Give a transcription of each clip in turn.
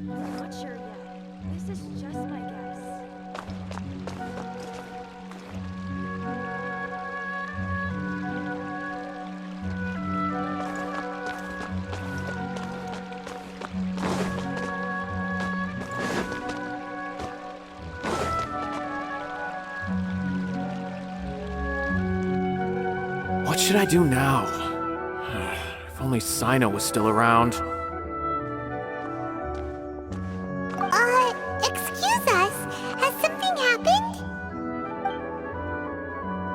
Not sure yet. This is just my guess. What should I do now? If only Sino was still around. Excuse us. Has something happened?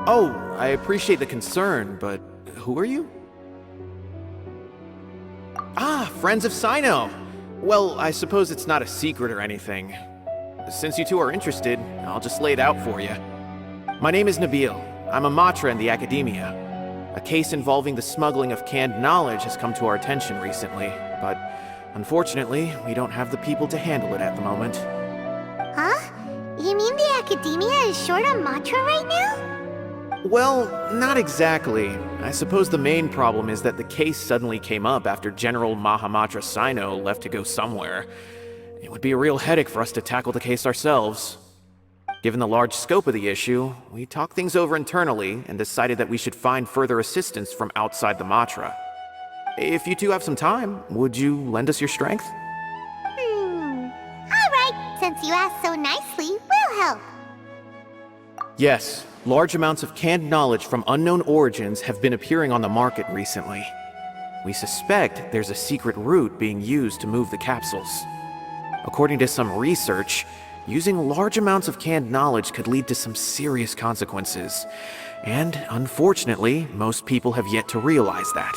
Oh, I appreciate the concern, but who are you? Ah, friends of Sino! Well, I suppose it's not a secret or anything. Since you two are interested, I'll just lay it out for you. My name is Nabil. I'm a Matra in the Academia. A case involving the smuggling of canned knowledge has come to our attention recently, but unfortunately, we don't have the people to handle it at the moment. Huh? You mean the Academia is short on Matra right now? Well, not exactly. I suppose the main problem is that the case suddenly came up after General Mahamatra Sino left to go somewhere. It would be a real headache for us to tackle the case ourselves. Given the large scope of the issue, we talked things over internally and decided that we should find further assistance from outside the Matra. If you two have some time, would you lend us your strength? Alright, since you asked so nicely, we'll help. Yes, large amounts of canned knowledge from unknown origins have been appearing on the market recently. We suspect there's a secret route being used to move the capsules. According to some research, using large amounts of canned knowledge could lead to some serious consequences, and unfortunately, most people have yet to realize that.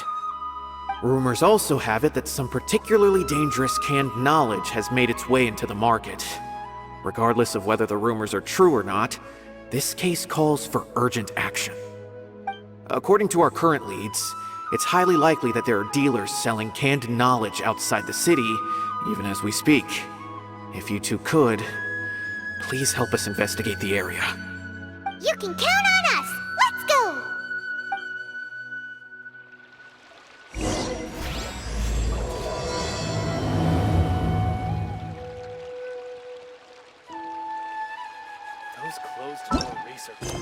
Rumors also have it that some particularly dangerous canned knowledge has made its way into the market. Regardless of whether the rumors are true or not, this case calls for urgent action. According to our current leads, it's highly likely that there are dealers selling canned knowledge outside the city, even as we speak. If you two could, please help us investigate the area. You can count on us! Let's go! Those closed-door research.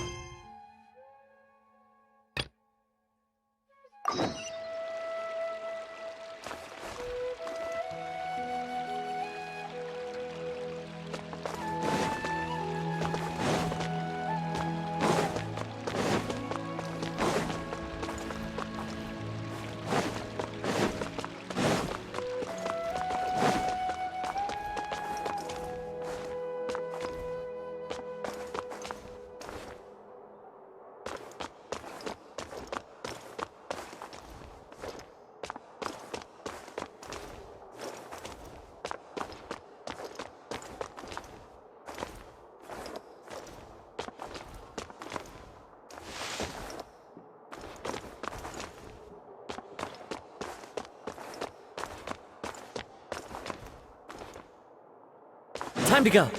Time to go.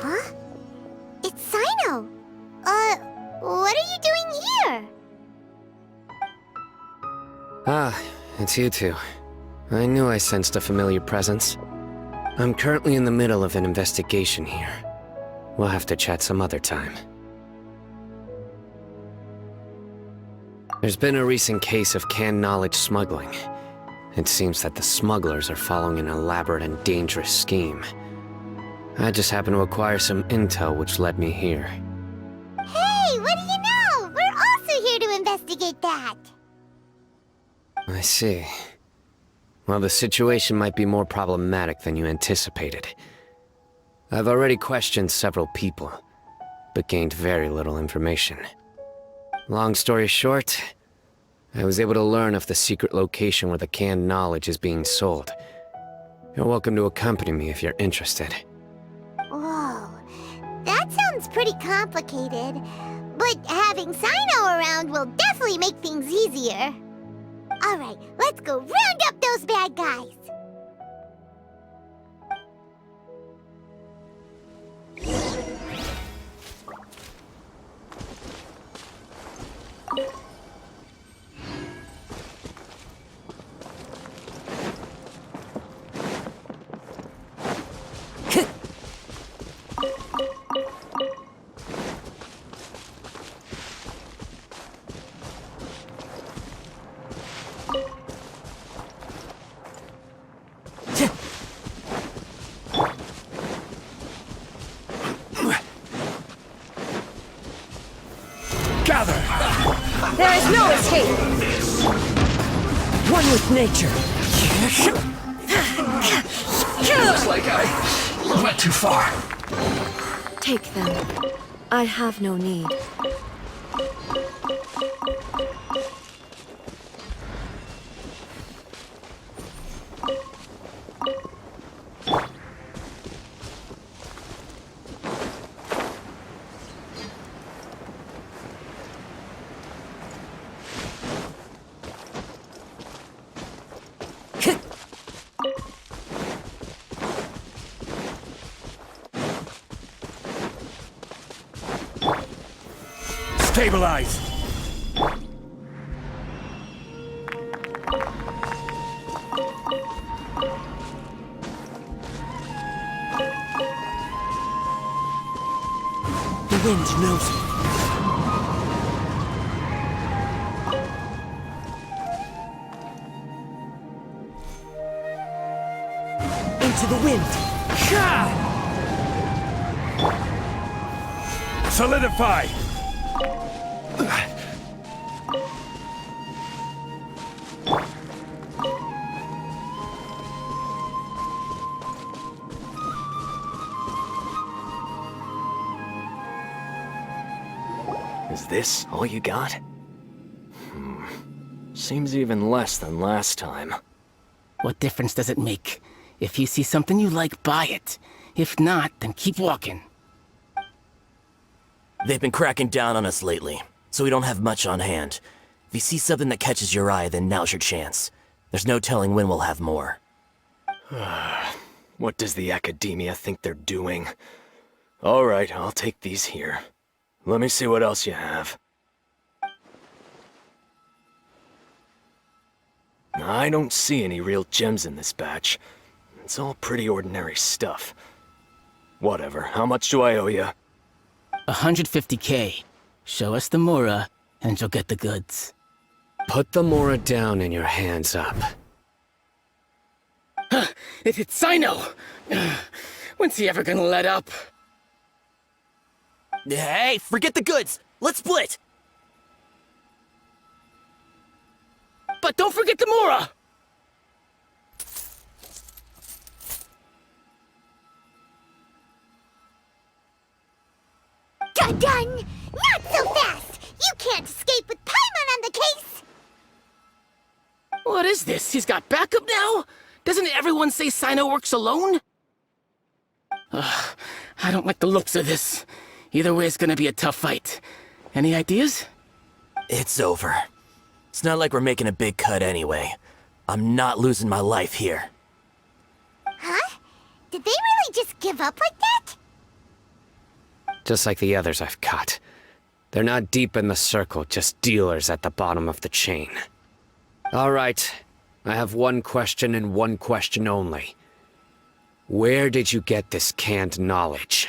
Huh? It's Sino! What are you doing here? Ah, it's you two. I knew I sensed a familiar presence. I'm currently in the middle of an investigation here. We'll have to chat some other time. There's been a recent case of canned knowledge smuggling. It seems that the smugglers are following an elaborate and dangerous scheme. I just happened to acquire some intel which led me here. Hey, what do you know? We're also here to investigate that. I see. Well, the situation might be more problematic than you anticipated. I've already questioned several people, but gained very little information. Long story short, I was able to learn of the secret location where the canned knowledge is being sold. You're welcome to accompany me if you're interested. Whoa, that sounds pretty complicated. But having Sino around will definitely make things easier. Alright, let's go round up those bad guys. Gather! There is no escape! One with nature. Looks like I went too far. Take them. I have no need. Stabilize! The wind knows it. Into the wind! Solidify! Is this all you got? Seems even less than last time. What difference does it make? If you see something you like, buy it. If not, then keep walking. They've been cracking down on us lately, so we don't have much on hand. If you see something that catches your eye, then now's your chance. There's no telling when we'll have more. What does the Academia think they're doing? Alright, I'll take these here. Let me see what else you have. I don't see any real gems in this batch. It's all pretty ordinary stuff. Whatever, how much do I owe you? 150K. Show us the Mora, and you'll get the goods. Put the Mora down and your hands up. It's Sino! When's he ever gonna let up? Hey, forget the goods! Let's split! But don't forget the Mora! Done! Not so fast! You can't escape with Paimon on the case! What is this? He's got backup now? Doesn't everyone say Sino works alone? I don't like the looks of this. Either way, it's gonna be a tough fight. Any ideas? It's over. It's not like we're making a big cut anyway. I'm not losing my life here. Huh? Did they really just give up like that? Just like the others I've caught. They're not deep in the circle, just dealers at the bottom of the chain. All right, I have one question and one question only. Where did you get this canned knowledge?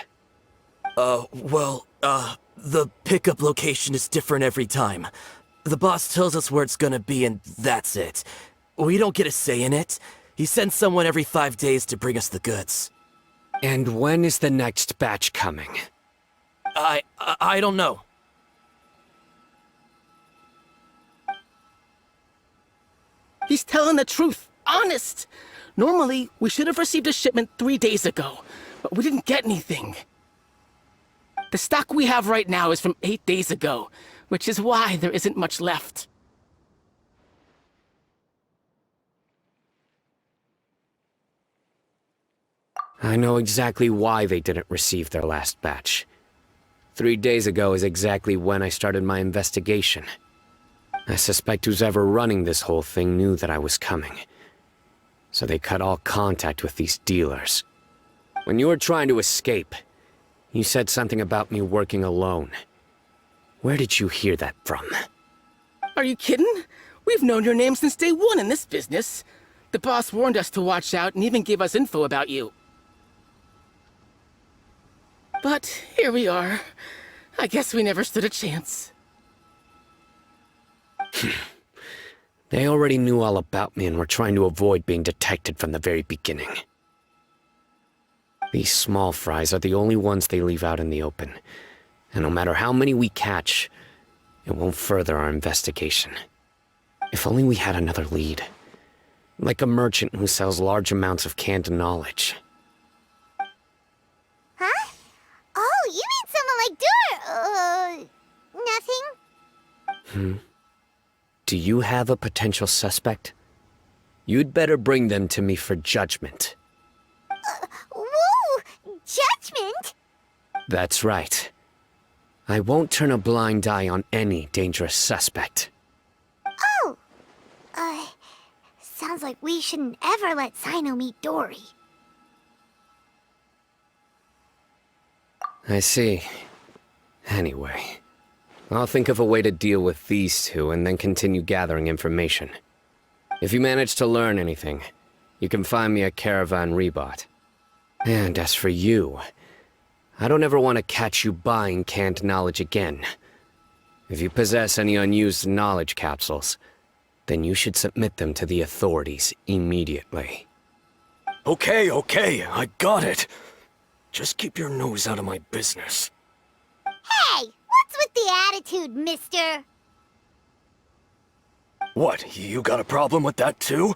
The pickup location is different every time. The boss tells us where it's gonna be and that's it. We don't get a say in it. He sends someone every 5 days to bring us the goods. And when is the next batch coming? I don't know. He's telling the truth. Honest. Normally, we should have received a shipment 3 days ago, but we didn't get anything. The stock we have right now is from 8 days ago, which is why there isn't much left. I know exactly why they didn't receive their last batch. 3 days ago is exactly when I started my investigation. I suspect who's ever running this whole thing knew that I was coming. So they cut all contact with these dealers. When you were trying to escape, you said something about me working alone. Where did you hear that from? Are you kidding? We've known your name since day one in this business. The boss warned us to watch out and even gave us info about you. But here we are. I guess we never stood a chance. They already knew all about me and were trying to avoid being detected from the very beginning. These small fries are the only ones they leave out in the open. And no matter how many we catch, it won't further our investigation. If only we had another lead. Like a merchant who sells large amounts of canned knowledge. Huh? Oh, you mean someone like nothing? Do you have a potential suspect? You'd better bring them to me for judgment. Whoa! Judgment? That's right. I won't turn a blind eye on any dangerous suspect. Oh! Sounds like we shouldn't ever let Sino meet Dory. I see. Anyway, I'll think of a way to deal with these two and then continue gathering information. If you manage to learn anything, you can find me at Caravan Rebot. And as for you, I don't ever want to catch you buying canned knowledge again. If you possess any unused knowledge capsules, then you should submit them to the authorities immediately. Okay, I got it. Just keep your nose out of my business. Hey! What's with the attitude, mister? What, you got a problem with that too?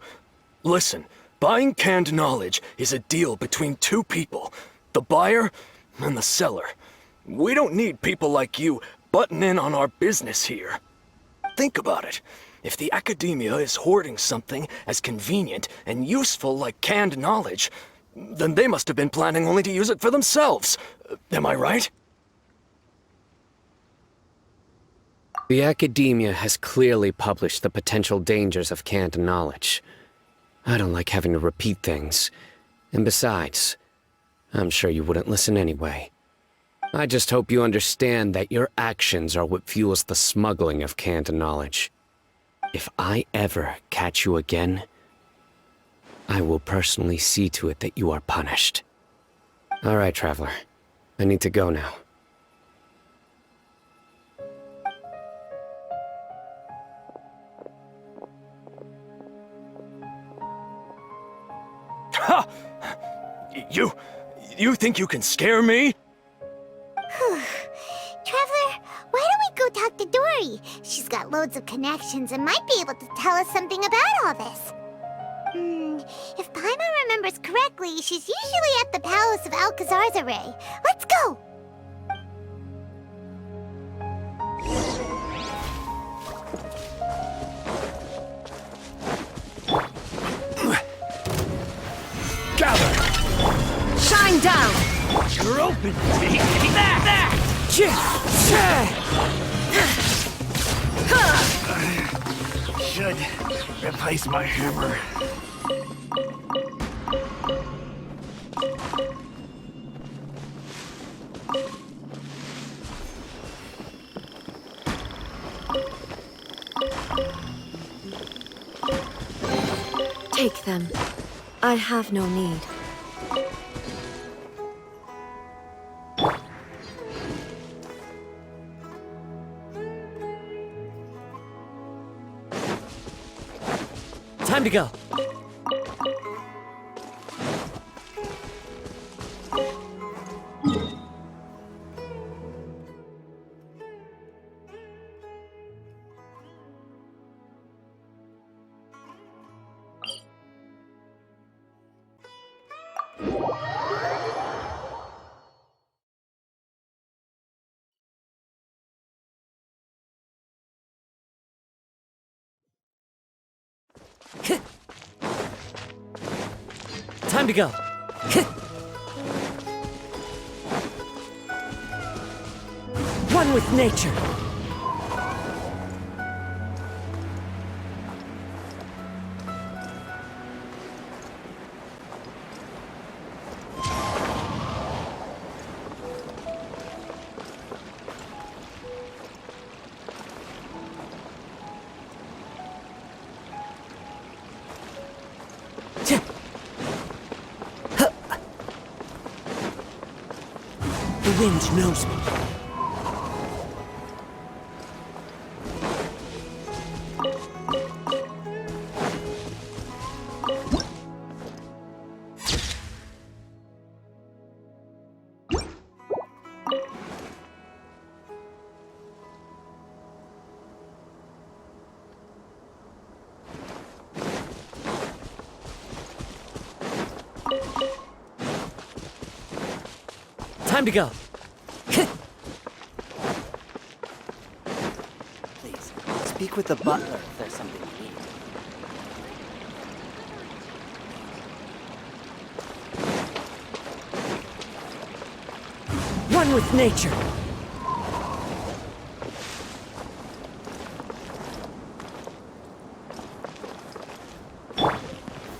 Listen, buying canned knowledge is a deal between two people, the buyer and the seller. We don't need people like you butting in on our business here. Think about it. If the academia is hoarding something as convenient and useful like canned knowledge, then they must have been planning only to use it for themselves. Am I right? The academia has clearly published the potential dangers of canned knowledge. I don't like having to repeat things. And besides, I'm sure you wouldn't listen anyway. I just hope you understand that your actions are what fuels the smuggling of canned knowledge. If I ever catch you again, I will personally see to it that you are punished. All right, Traveler. I need to go now. Ha! You think you can scare me? Traveler, why don't we go talk to Dory? She's got loads of connections and might be able to tell us something about all this. If Paimon remembers correctly, she's usually at the Palace of Alcazar's Array. Let's go! Gather! Shine down! You're open! Take that! Should replace my hammer. Take them. I have no need. Time to go. Time to go. One with nature. The wind knows me. Time to go. Please, speak with the butler if there's something you need. One with nature.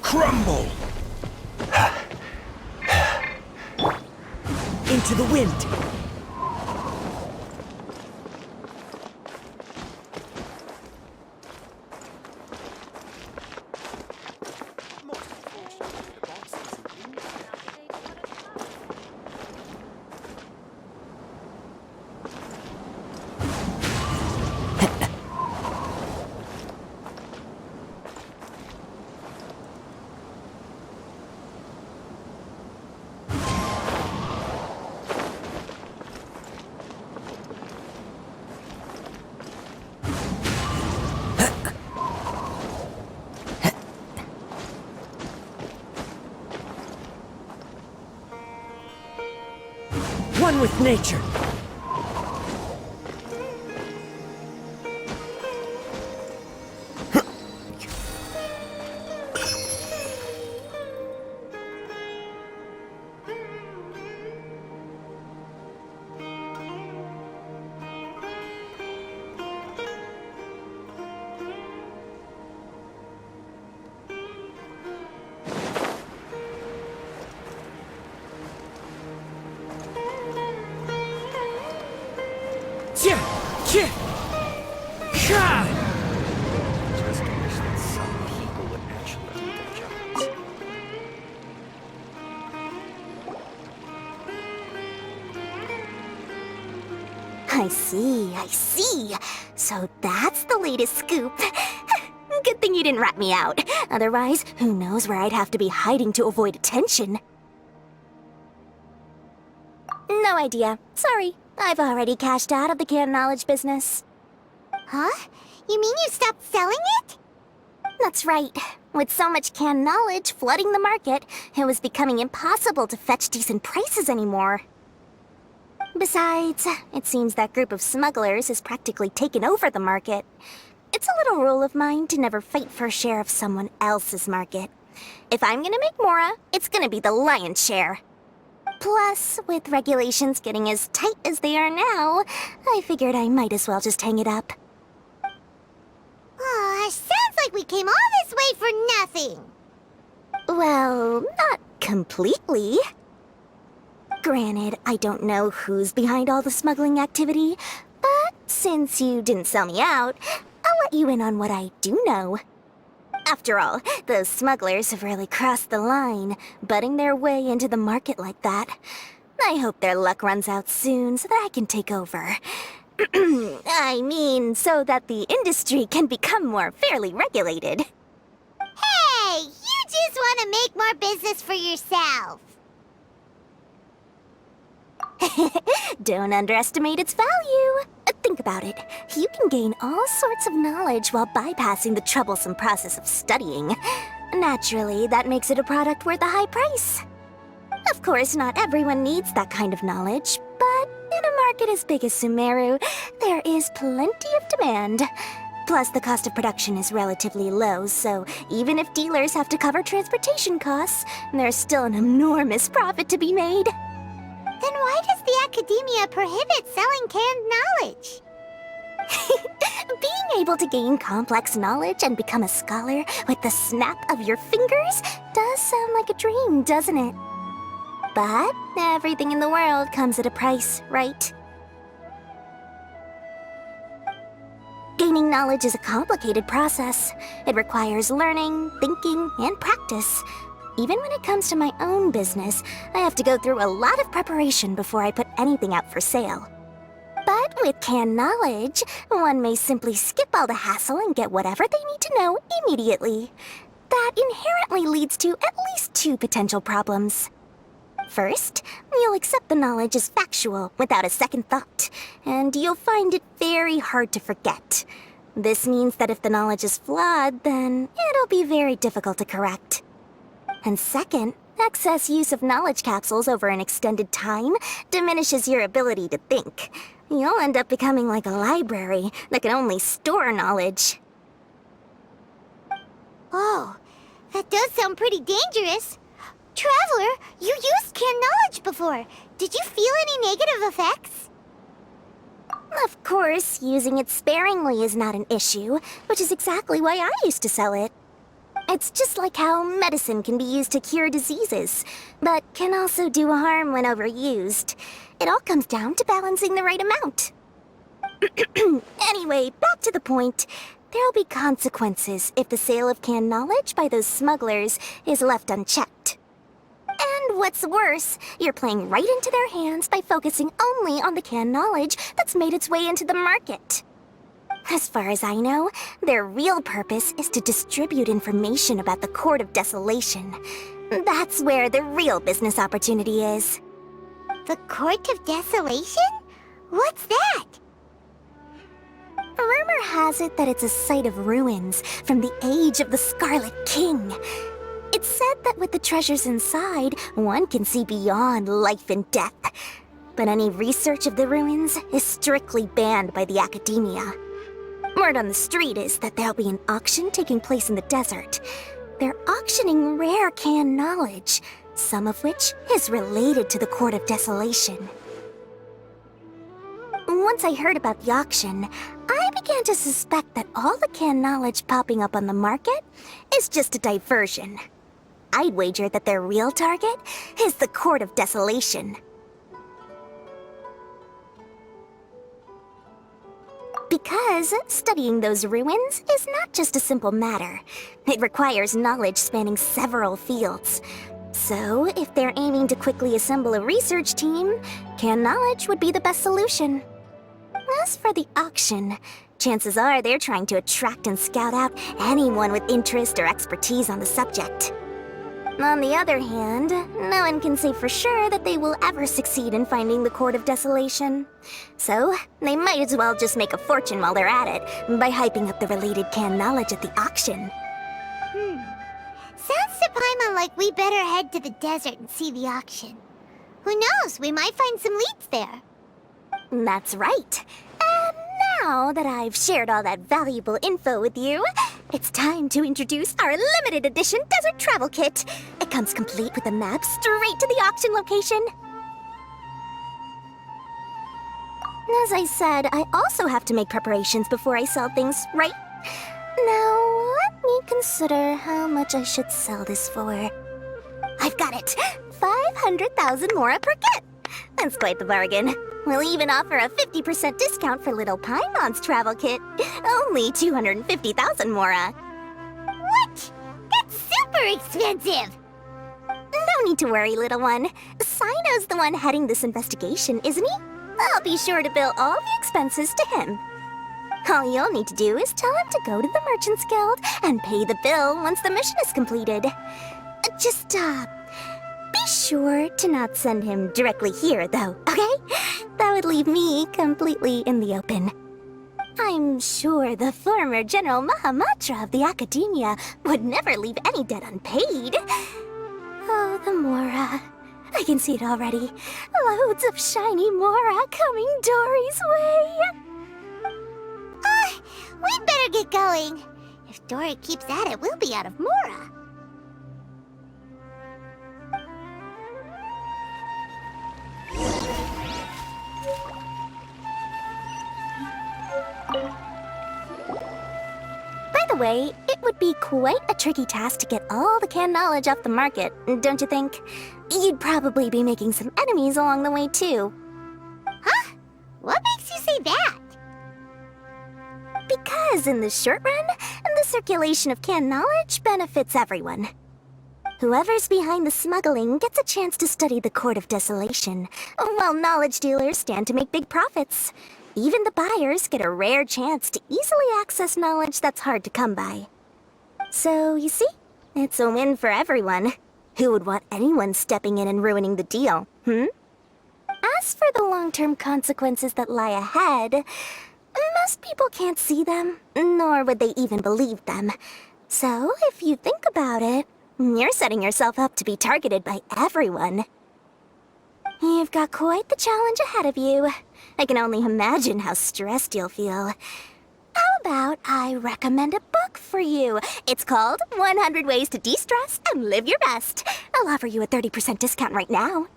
Crumble! Into the wind. One with nature. Just wish that some people would actually do their jobs. I see. So that's the latest scoop. Good thing you didn't rat me out. Otherwise, who knows where I'd have to be hiding to avoid attention. No idea. Sorry. I've already cashed out of the canned knowledge business. Huh? You mean you stopped selling it? That's right. With so much canned knowledge flooding the market, it was becoming impossible to fetch decent prices anymore. Besides, it seems that group of smugglers has practically taken over the market. It's a little rule of mine to never fight for a share of someone else's market. If I'm gonna make Mora, it's gonna be the lion's share. Plus, with regulations getting as tight as they are now, I figured I might as well just hang it up. Aw, sounds like we came all this way for nothing. Well, not completely. Granted, I don't know who's behind all the smuggling activity, but since you didn't sell me out, I'll let you in on what I do know. After all, those smugglers have really crossed the line, butting their way into the market like that. I hope their luck runs out soon so that I can take over. I mean, so that the industry can become more fairly regulated. to make more business for yourself. Don't underestimate its value. Think about it. You can gain all sorts of knowledge while bypassing the troublesome process of studying. Naturally, that makes it a product worth a high price. Of course, not everyone needs that kind of knowledge, but in a market as big as Sumeru, there is plenty of demand. Plus, the cost of production is relatively low, so even if dealers have to cover transportation costs, there's still an enormous profit to be made. Then why does the academia prohibit selling canned knowledge? Being able to gain complex knowledge and become a scholar with the snap of your fingers does sound like a dream, doesn't it? But everything in the world comes at a price, right? Gaining knowledge is a complicated process. It requires learning, thinking, and practice. Even when it comes to my own business, I have to go through a lot of preparation before I put anything out for sale. But with canned knowledge, one may simply skip all the hassle and get whatever they need to know immediately. That inherently leads to at least two potential problems. First, you'll accept the knowledge as factual without a second thought, and you'll find it very hard to forget. This means that if the knowledge is flawed, then it'll be very difficult to correct. And second, excess use of knowledge capsules over an extended time diminishes your ability to think. You'll end up becoming like a library that can only store knowledge. Oh, that does sound pretty dangerous. Traveler, you used canned knowledge before. Did you feel any negative effects? Of course, using it sparingly is not an issue, which is exactly why I used to sell it. It's just like how medicine can be used to cure diseases, but can also do harm when overused. It all comes down to balancing the right amount. Anyway, back to the point. There'll be consequences if the sale of canned knowledge by those smugglers is left unchecked. And what's worse, you're playing right into their hands by focusing only on the canned knowledge that's made its way into the market. As far as I know, their real purpose is to distribute information about the Court of Desolation. That's where the real business opportunity is. The Court of Desolation? What's that? Rumor has it that it's a site of ruins from the age of the Scarlet King. It's said that with the treasures inside, one can see beyond life and death. But any research of the ruins is strictly banned by the academia. Word on the street is that there'll be an auction taking place in the desert. They're auctioning rare canned knowledge, some of which is related to the Court of Desolation. Once I heard about the auction, I began to suspect that all the canned knowledge popping up on the market is just a diversion. I'd wager that their real target is the Court of Desolation. Because studying those ruins is not just a simple matter. It requires knowledge spanning several fields. So, if they're aiming to quickly assemble a research team, canned knowledge would be the best solution. As for the auction, chances are they're trying to attract and scout out anyone with interest or expertise on the subject. On the other hand, no one can say for sure that they will ever succeed in finding the Court of Desolation. So, they might as well just make a fortune while they're at it by hyping up the related canned knowledge at the auction. Sounds to Paimon like we better head to the desert and see the auction. Who knows, we might find some leads there. That's right. And now that I've shared all that valuable info with you, it's time to introduce our limited edition desert travel kit. It comes complete with a map straight to the auction location. As I said, I also have to make preparations before I sell things, right? Now, let me consider how much I should sell this for. I've got it! 500,000 mora per kit! That's quite the bargain. We'll even offer a 50% discount for little Paimon's travel kit. Only 250,000 mora. What? That's super expensive! No need to worry, little one. Sino's the one heading this investigation, isn't he? I'll be sure to bill all the expenses to him. All you'll need to do is tell him to go to the Merchants Guild and pay the bill once the mission is completed. Be sure to not send him directly here, though, okay? That would leave me completely in the open. I'm sure the former General Mahamatra of the Academia would never leave any debt unpaid. Oh, the Mora. I can see it already. Loads of shiny Mora coming Dory's way. We'd better get going. If Dory keeps at it, we'll be out of Mora. By the way, it would be quite a tricky task to get all the canned knowledge off the market, don't you think? You'd probably be making some enemies along the way, too. Huh? What makes you say that? Because in the short run, the circulation of canned knowledge benefits everyone. Whoever's behind the smuggling gets a chance to study the Court of Desolation, while knowledge dealers stand to make big profits. Even the buyers get a rare chance to easily access knowledge that's hard to come by. So, you see, it's a win for everyone. Who would want anyone stepping in and ruining the deal, As for the long-term consequences that lie ahead, most people can't see them, nor would they even believe them. So, if you think about it, you're setting yourself up to be targeted by everyone. You've got quite the challenge ahead of you. I can only imagine how stressed you'll feel. How about I recommend a book for you? It's called 100 Ways to De-Stress and Live Your Best. I'll offer you a 30% discount right now.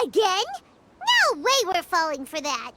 Again? No way we're falling for that.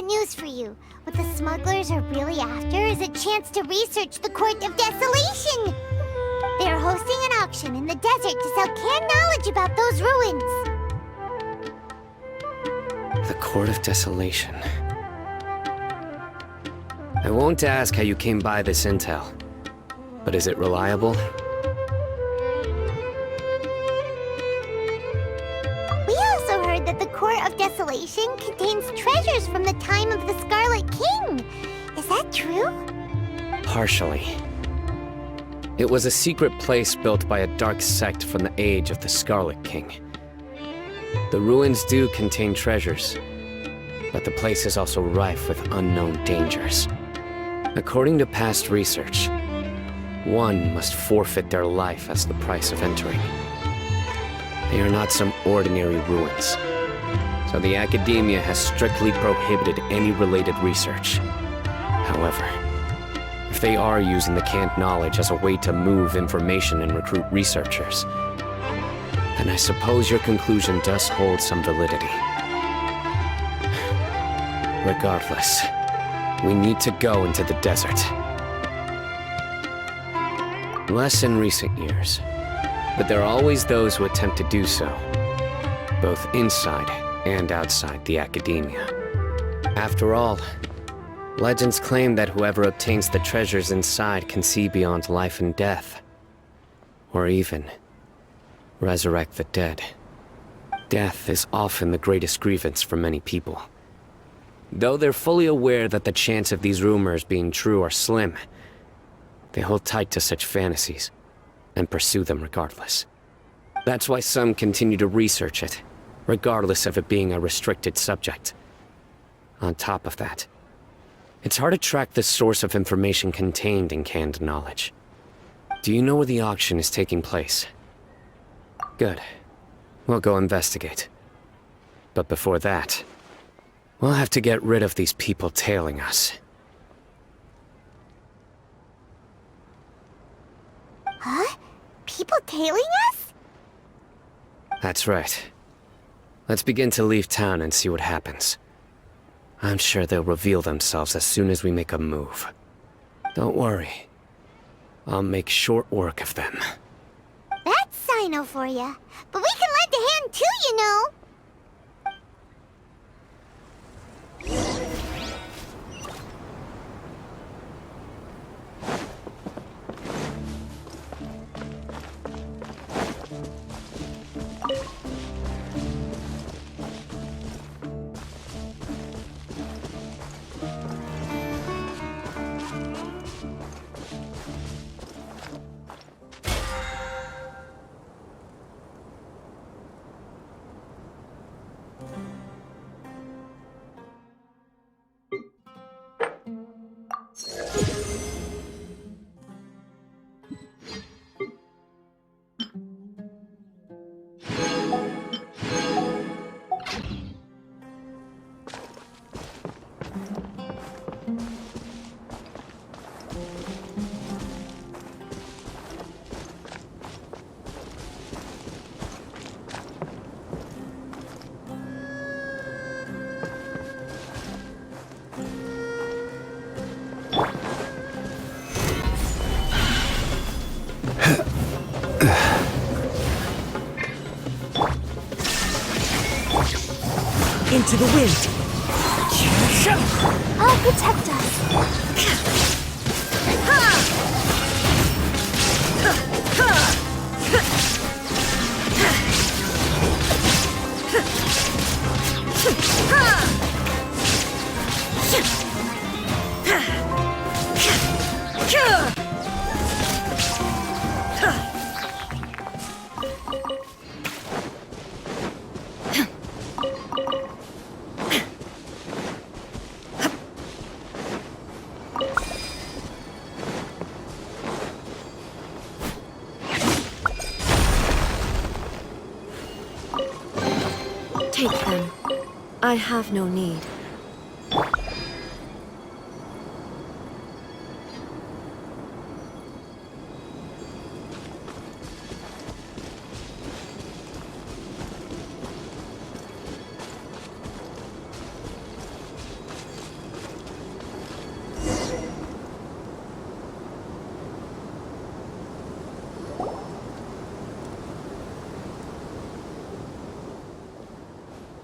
News for you. What the smugglers are really after is a chance to research the Court of Desolation. They are hosting an auction in the desert to sell canned knowledge about those ruins. The Court of Desolation. I won't ask how you came by this intel, but is it reliable? We also heard that the Court of Desolation contains treasures from the time of the Scarlet King. Is that true? Partially. It was a secret place built by a dark sect from the age of the Scarlet King. The ruins do contain treasures, but the place is also rife with unknown dangers. According to past research, one must forfeit their life as the price of entering. They are not some ordinary ruins, so the Academia has strictly prohibited any related research. However, if they are using the canned knowledge as a way to move information and recruit researchers, then I suppose your conclusion does hold some validity. Regardless, we need to go into the desert. Less in recent years, but there are always those who attempt to do so, both inside and outside the academia. After all, legends claim that whoever obtains the treasures inside can see beyond life and death. Or even resurrect the dead. Death is often the greatest grievance for many people. Though they're fully aware that the chance of these rumors being true are slim, they hold tight to such fantasies and pursue them regardless. That's why some continue to research it, regardless of it being a restricted subject. On top of that, it's hard to track the source of information contained in canned knowledge. Do you know where the auction is taking place? Good. We'll go investigate. But before that, we'll have to get rid of these people tailing us. Huh? People tailing us? That's right. Let's begin to leave town and see what happens. I'm sure they'll reveal themselves as soon as we make a move. Don't worry. I'll make short work of them. That's Sino for ya. But we can lend a hand too, you know. Into the wind. I'll protect us. Take them. I have no need.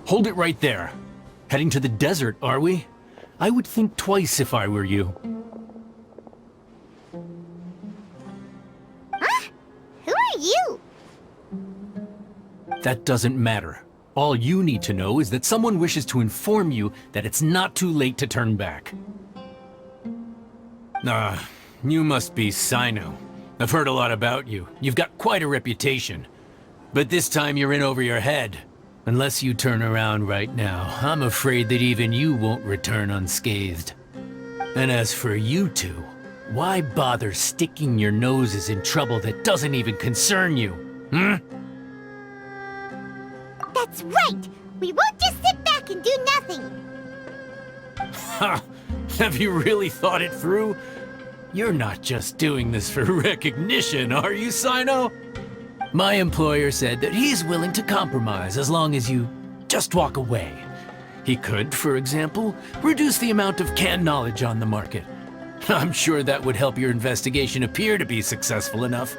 Hold it right there. Heading to the desert, are we? I would think twice if I were you. Huh? Who are you? That doesn't matter. All you need to know is that someone wishes to inform you that it's not too late to turn back. You must be Sino. I've heard a lot about you. You've got quite a reputation. But this time you're in over your head. Unless you turn around right now, I'm afraid that even you won't return unscathed. And as for you two, why bother sticking your noses in trouble that doesn't even concern you? That's right! We won't just sit back and do nothing! Ha! Have you really thought it through? You're not just doing this for recognition, are you, Sino? My employer said that he's willing to compromise as long as you just walk away. He could, for example, reduce the amount of canned knowledge on the market. I'm sure that would help your investigation appear to be successful enough.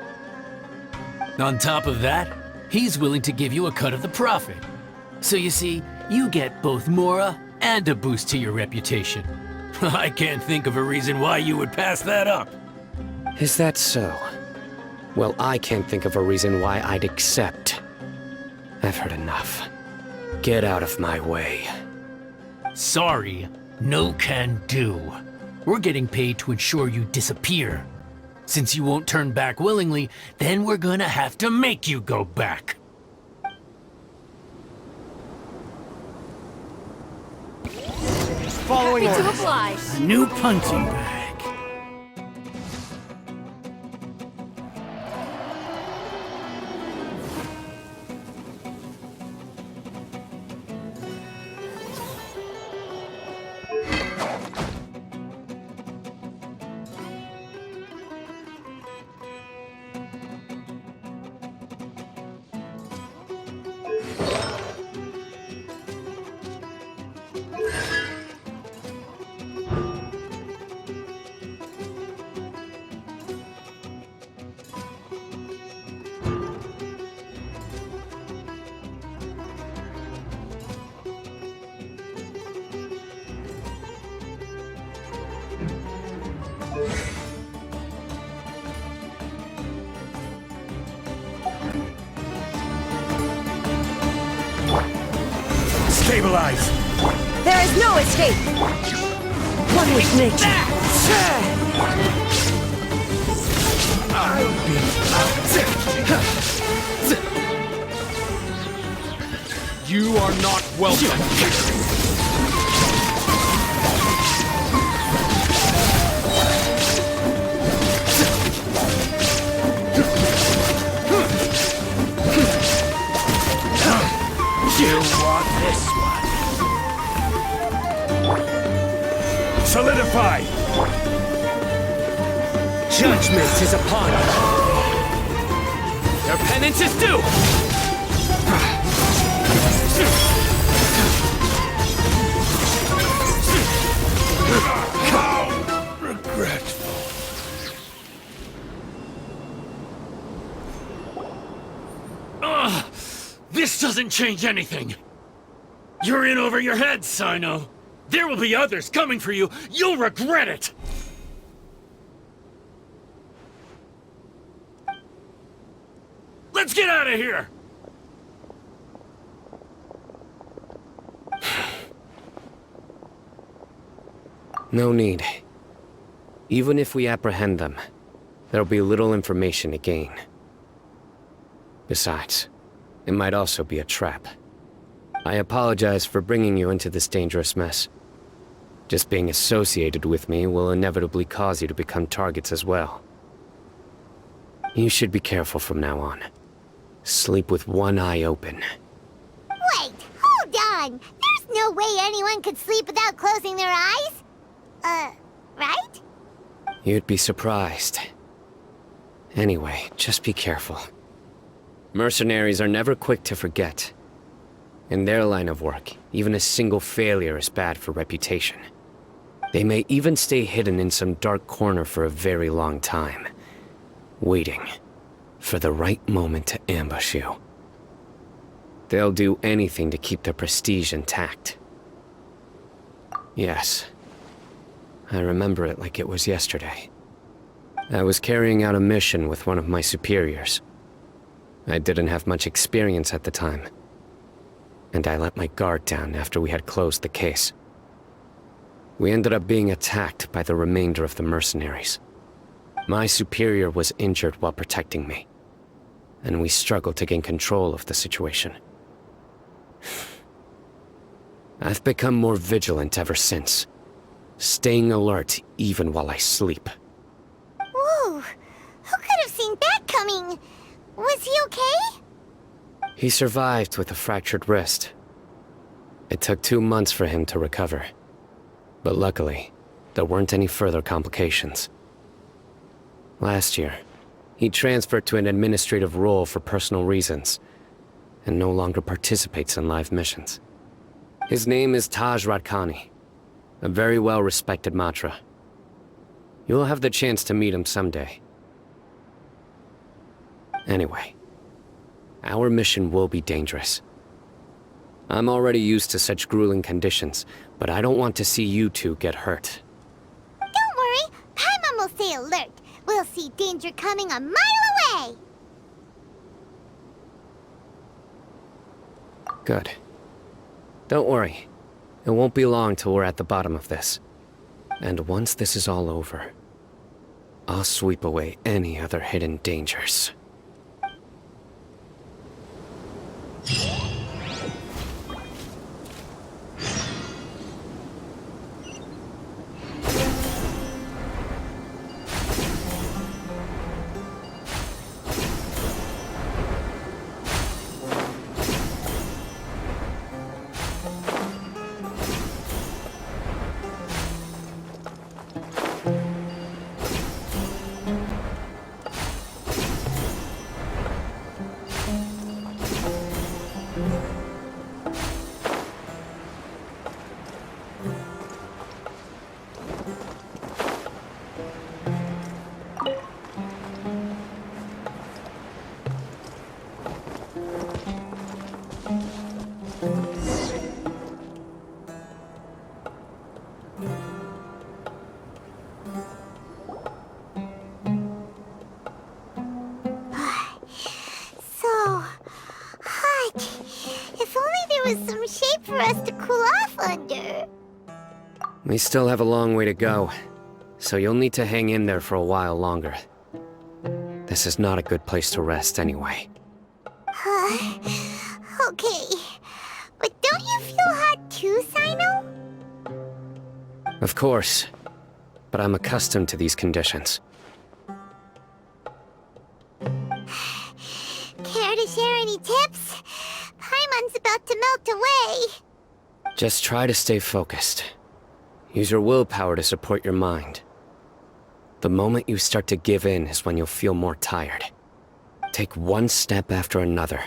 On top of that, he's willing to give you a cut of the profit. So you see, you get both Mora and a boost to your reputation. I can't think of a reason why you would pass that up. Is that so? Well, I can't think of a reason why I'd accept. I've heard enough. Get out of my way. Sorry, no can do. We're getting paid to ensure you disappear. Since you won't turn back willingly, then we're gonna have to make you go back. Following Happy to orders. oblige. A new punching bag. Stabilize! There is no escape. One with nature. You are not welcome. You want this one? Solidify! Judgment is upon you. Their penance is due! How regretful. This doesn't change anything. You're in over your head, Sino. There will be others coming for you. You'll regret it. Let's get out of here. No need. Even if we apprehend them, there'll be little information to gain. Besides, it might also be a trap. I apologize for bringing you into this dangerous mess. Just being associated with me will inevitably cause you to become targets as well. You should be careful from now on. Sleep with one eye open. Wait, hold on. There's no way anyone could sleep without closing their eyes. Right? You'd be surprised. Anyway, just be careful. Mercenaries are never quick to forget. In their line of work, even a single failure is bad for reputation. They may even stay hidden in some dark corner for a very long time, waiting for the right moment to ambush you. They'll do anything to keep their prestige intact. Yes, I remember it like it was yesterday. I was carrying out a mission with one of my superiors. I didn't have much experience at the time, and I let my guard down after we had closed the case. We ended up being attacked by the remainder of the mercenaries. My superior was injured while protecting me, and we struggled to gain control of the situation. I've become more vigilant ever since, staying alert even while I sleep. Whoa, who could have seen that coming? Was he okay? He survived with a fractured wrist. It took 2 months for him to recover. But luckily, there weren't any further complications. Last year, he transferred to an administrative role for personal reasons, and no longer participates in live missions. His name is Taj Radkani, a very well-respected Matra. You'll have the chance to meet him someday. Anyway, our mission will be dangerous. I'm already used to such grueling conditions, but I don't want to see you two get hurt. Don't worry, Paimon will stay alert. We'll see danger coming a mile away. Good. Don't worry. It won't be long till we're at the bottom of this. And once this is all over, I'll sweep away any other hidden dangers. So hot. If only there was some shape for us to cool off under. We still have a long way to go, so you'll need to hang in there for a while longer. This is not a good place to rest anyway. Okay. But don't you feel hot too, Sino? Of course, but I'm accustomed to these conditions. Care to share any tips? Paimon's about to melt away. Just try to stay focused. Use your willpower to support your mind. The moment you start to give in is when you'll feel more tired. Take one step after another.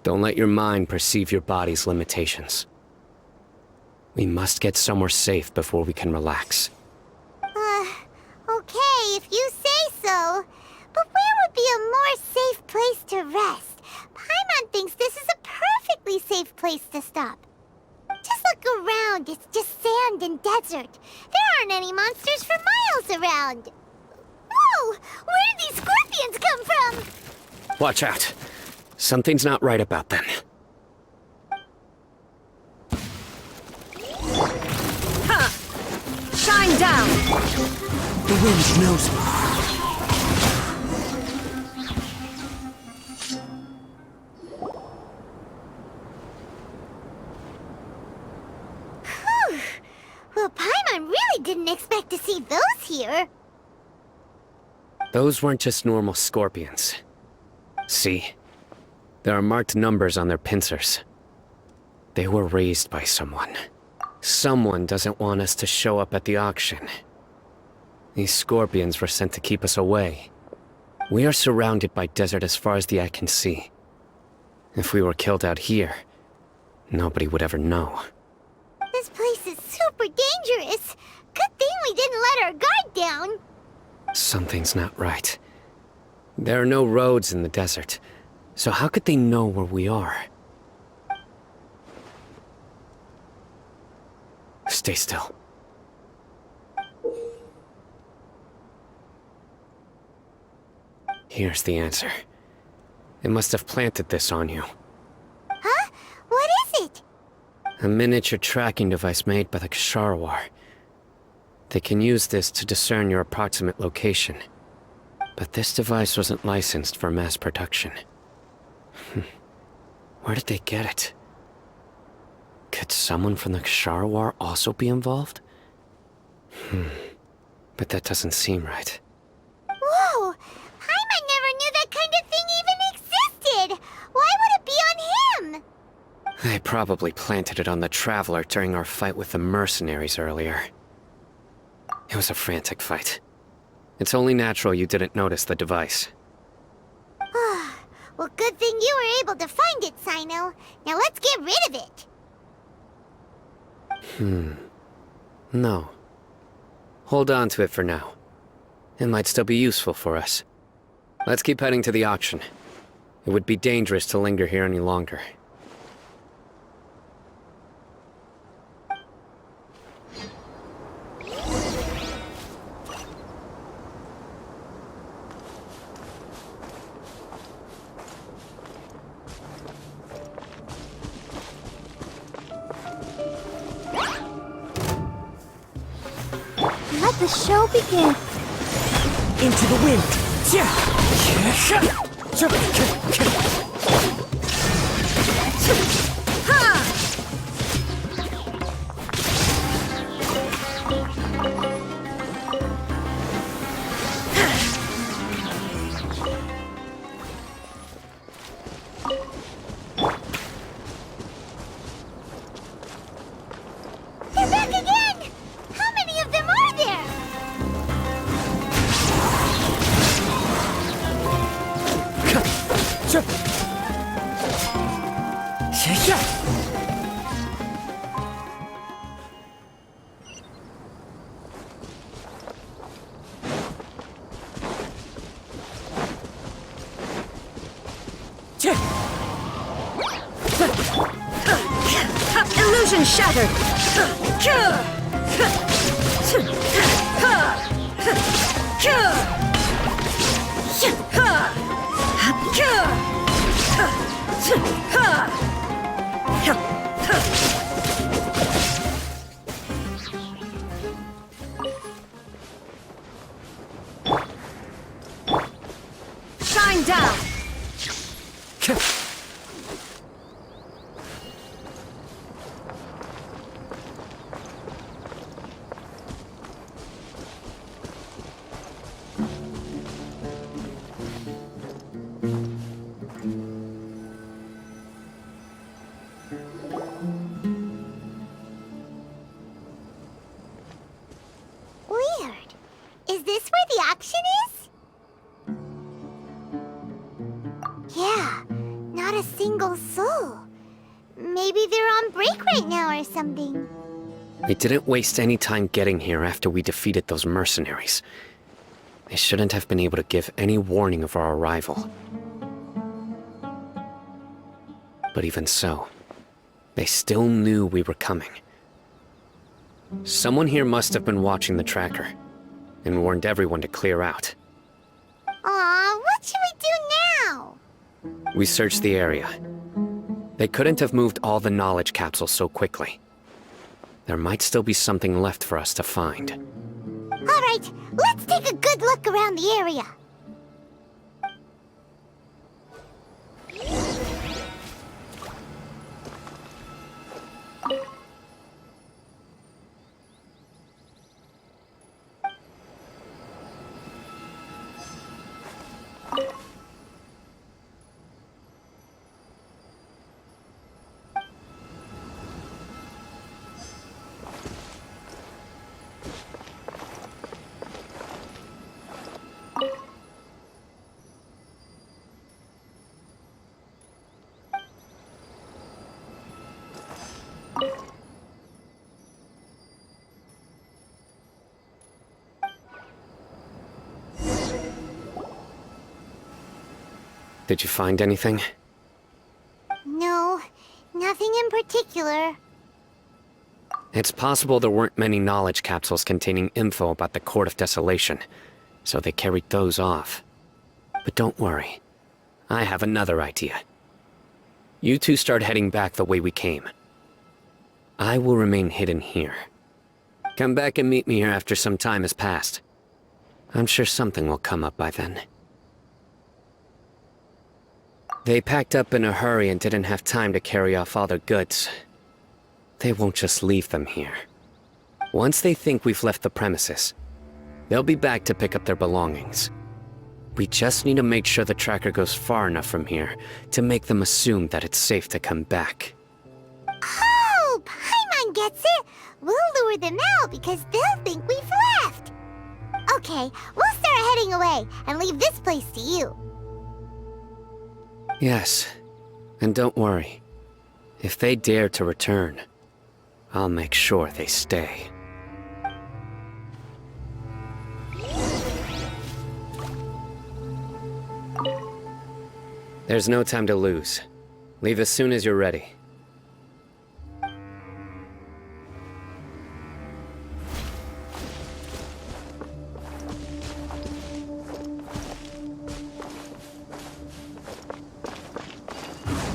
Don't let your mind perceive your body's limitations. We must get somewhere safe before we can relax. Okay, if you say so. But where would be a more safe place to rest? Paimon thinks this is a perfectly safe place to stop. Just look around, it's just sand and desert. There aren't any monsters for miles around. Whoa! Where did these scorpions come from? Watch out. Something's not right about them. Shine down! The wind knows me. Whew. Well, Paimon really didn't expect to see those here. Those weren't just normal scorpions. See? There are marked numbers on their pincers. They were raised by someone. Someone doesn't want us to show up at the auction. These scorpions were sent to keep us away. We are surrounded by desert as far as the eye can see. If we were killed out here, nobody would ever know. This place is super dangerous. Good thing we didn't let our guard down. Something's not right. There are no roads in the desert, so how could they know where we are? Stay still. Here's the answer. They must have planted this on you. Huh? What is it? A miniature tracking device made by the Ksharawar. They can use this to discern your approximate location. But this device wasn't licensed for mass production. Where did they get it? Could someone from the Ksharawar also be involved? But that doesn't seem right. Whoa! Paimon never knew that kind of thing even existed! Why would it be on him? They probably planted it on the Traveler during our fight with the mercenaries earlier. It was a frantic fight. It's only natural you didn't notice the device. Well, good thing you were able to find it, Sino. Now let's get rid of it. No. Hold on to it for now. It might still be useful for us. Let's keep heading to the auction. It would be dangerous to linger here any longer. Let the show begin. Into the wind! They're back again! How many of them are there? Illusion shattered! Shine down! Weird. Is this where the action is? Yeah, not a single soul. Maybe they're on break right now or something. We didn't waste any time getting here after we defeated those mercenaries. They shouldn't have been able to give any warning of our arrival. But even so, they still knew we were coming. Someone here must have been watching the tracker and warned everyone to clear out. Aw, what should we do now? We searched the area. They couldn't have moved all the knowledge capsules so quickly. There might still be something left for us to find. All right, let's take a good look around the area. Did you find anything? No, nothing in particular. It's possible there weren't many knowledge capsules containing info about the Court of Desolation, so they carried those off. But don't worry. I have another idea. You two start heading back the way we came. I will remain hidden here. Come back and meet me here after some time has passed. I'm sure something will come up by then. They packed up in a hurry and didn't have time to carry off all their goods. They won't just leave them here. Once they think we've left the premises, they'll be back to pick up their belongings. We just need to make sure the tracker goes far enough from here to make them assume that it's safe to come back. Oh, Paimon gets it. We'll lure them out because they'll think we've left. Okay, we'll start heading away and leave this place to you. Yes, and don't worry. If they dare to return, I'll make sure they stay. There's no time to lose. Leave as soon as you're ready.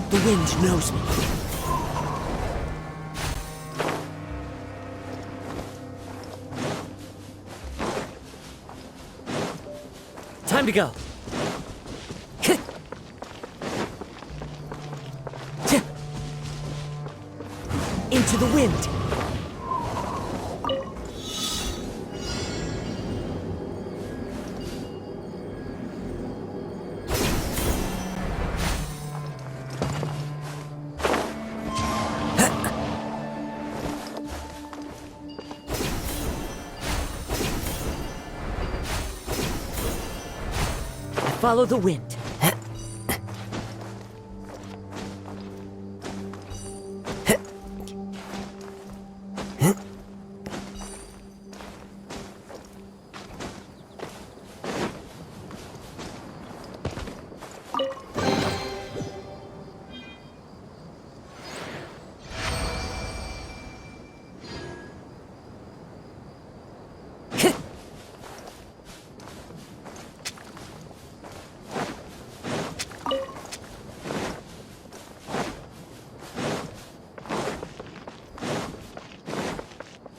The wind knows me. Time to go. Into the wind. Follow the wind.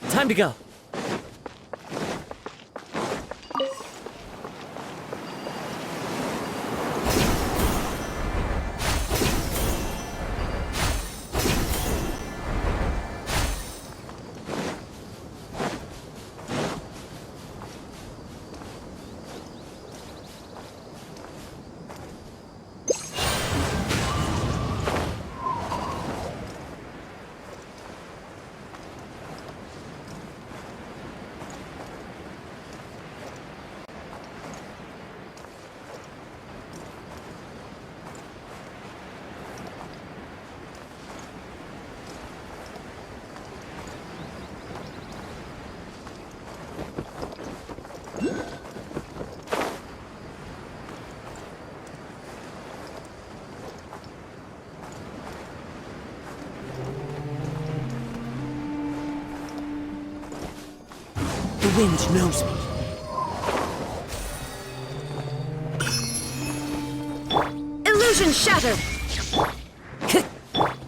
Time to go. The wind knows me. Illusion shattered!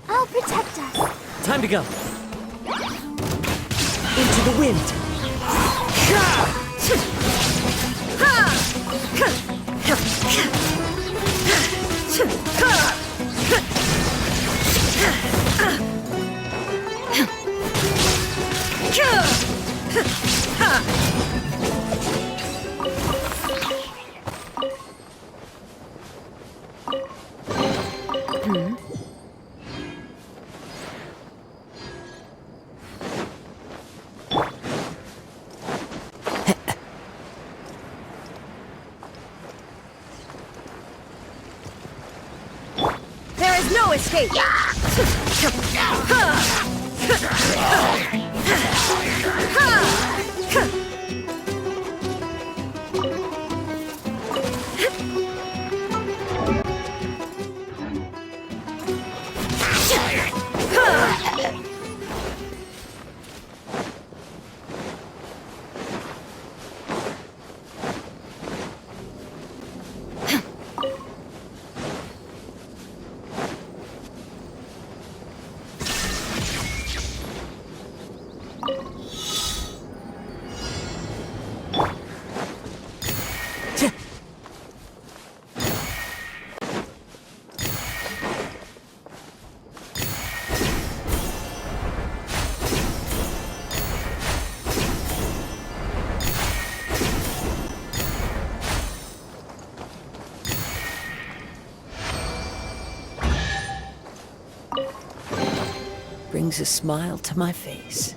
I'll protect us. Time to go. Into the wind. There is no escape! Brings a smile to my face.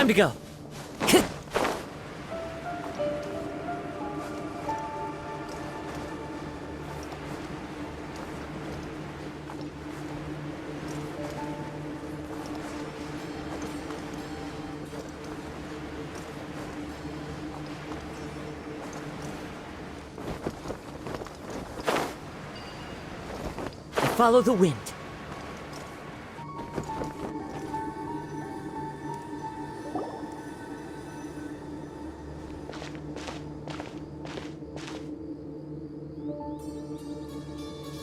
Time to go. Follow the wind.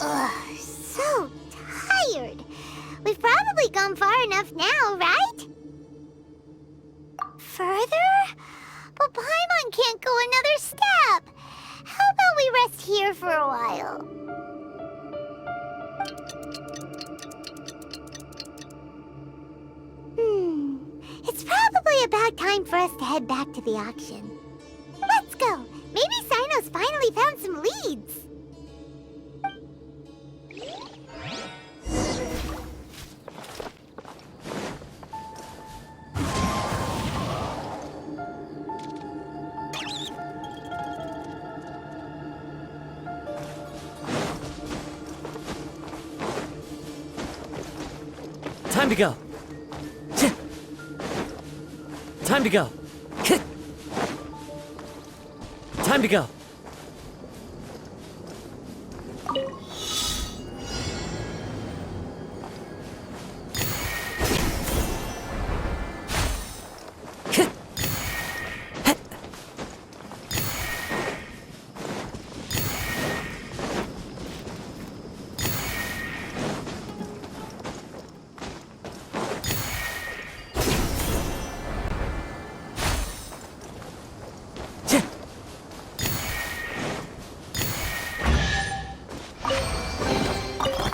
Ugh, so tired. We've probably gone far enough now, right? Further? But Paimon can't go another step. How about we rest here for a while? It's probably about time for us to head back to the auction. Let's go. Maybe Sino's finally found some leads. Time to go. Time to go. Time to go.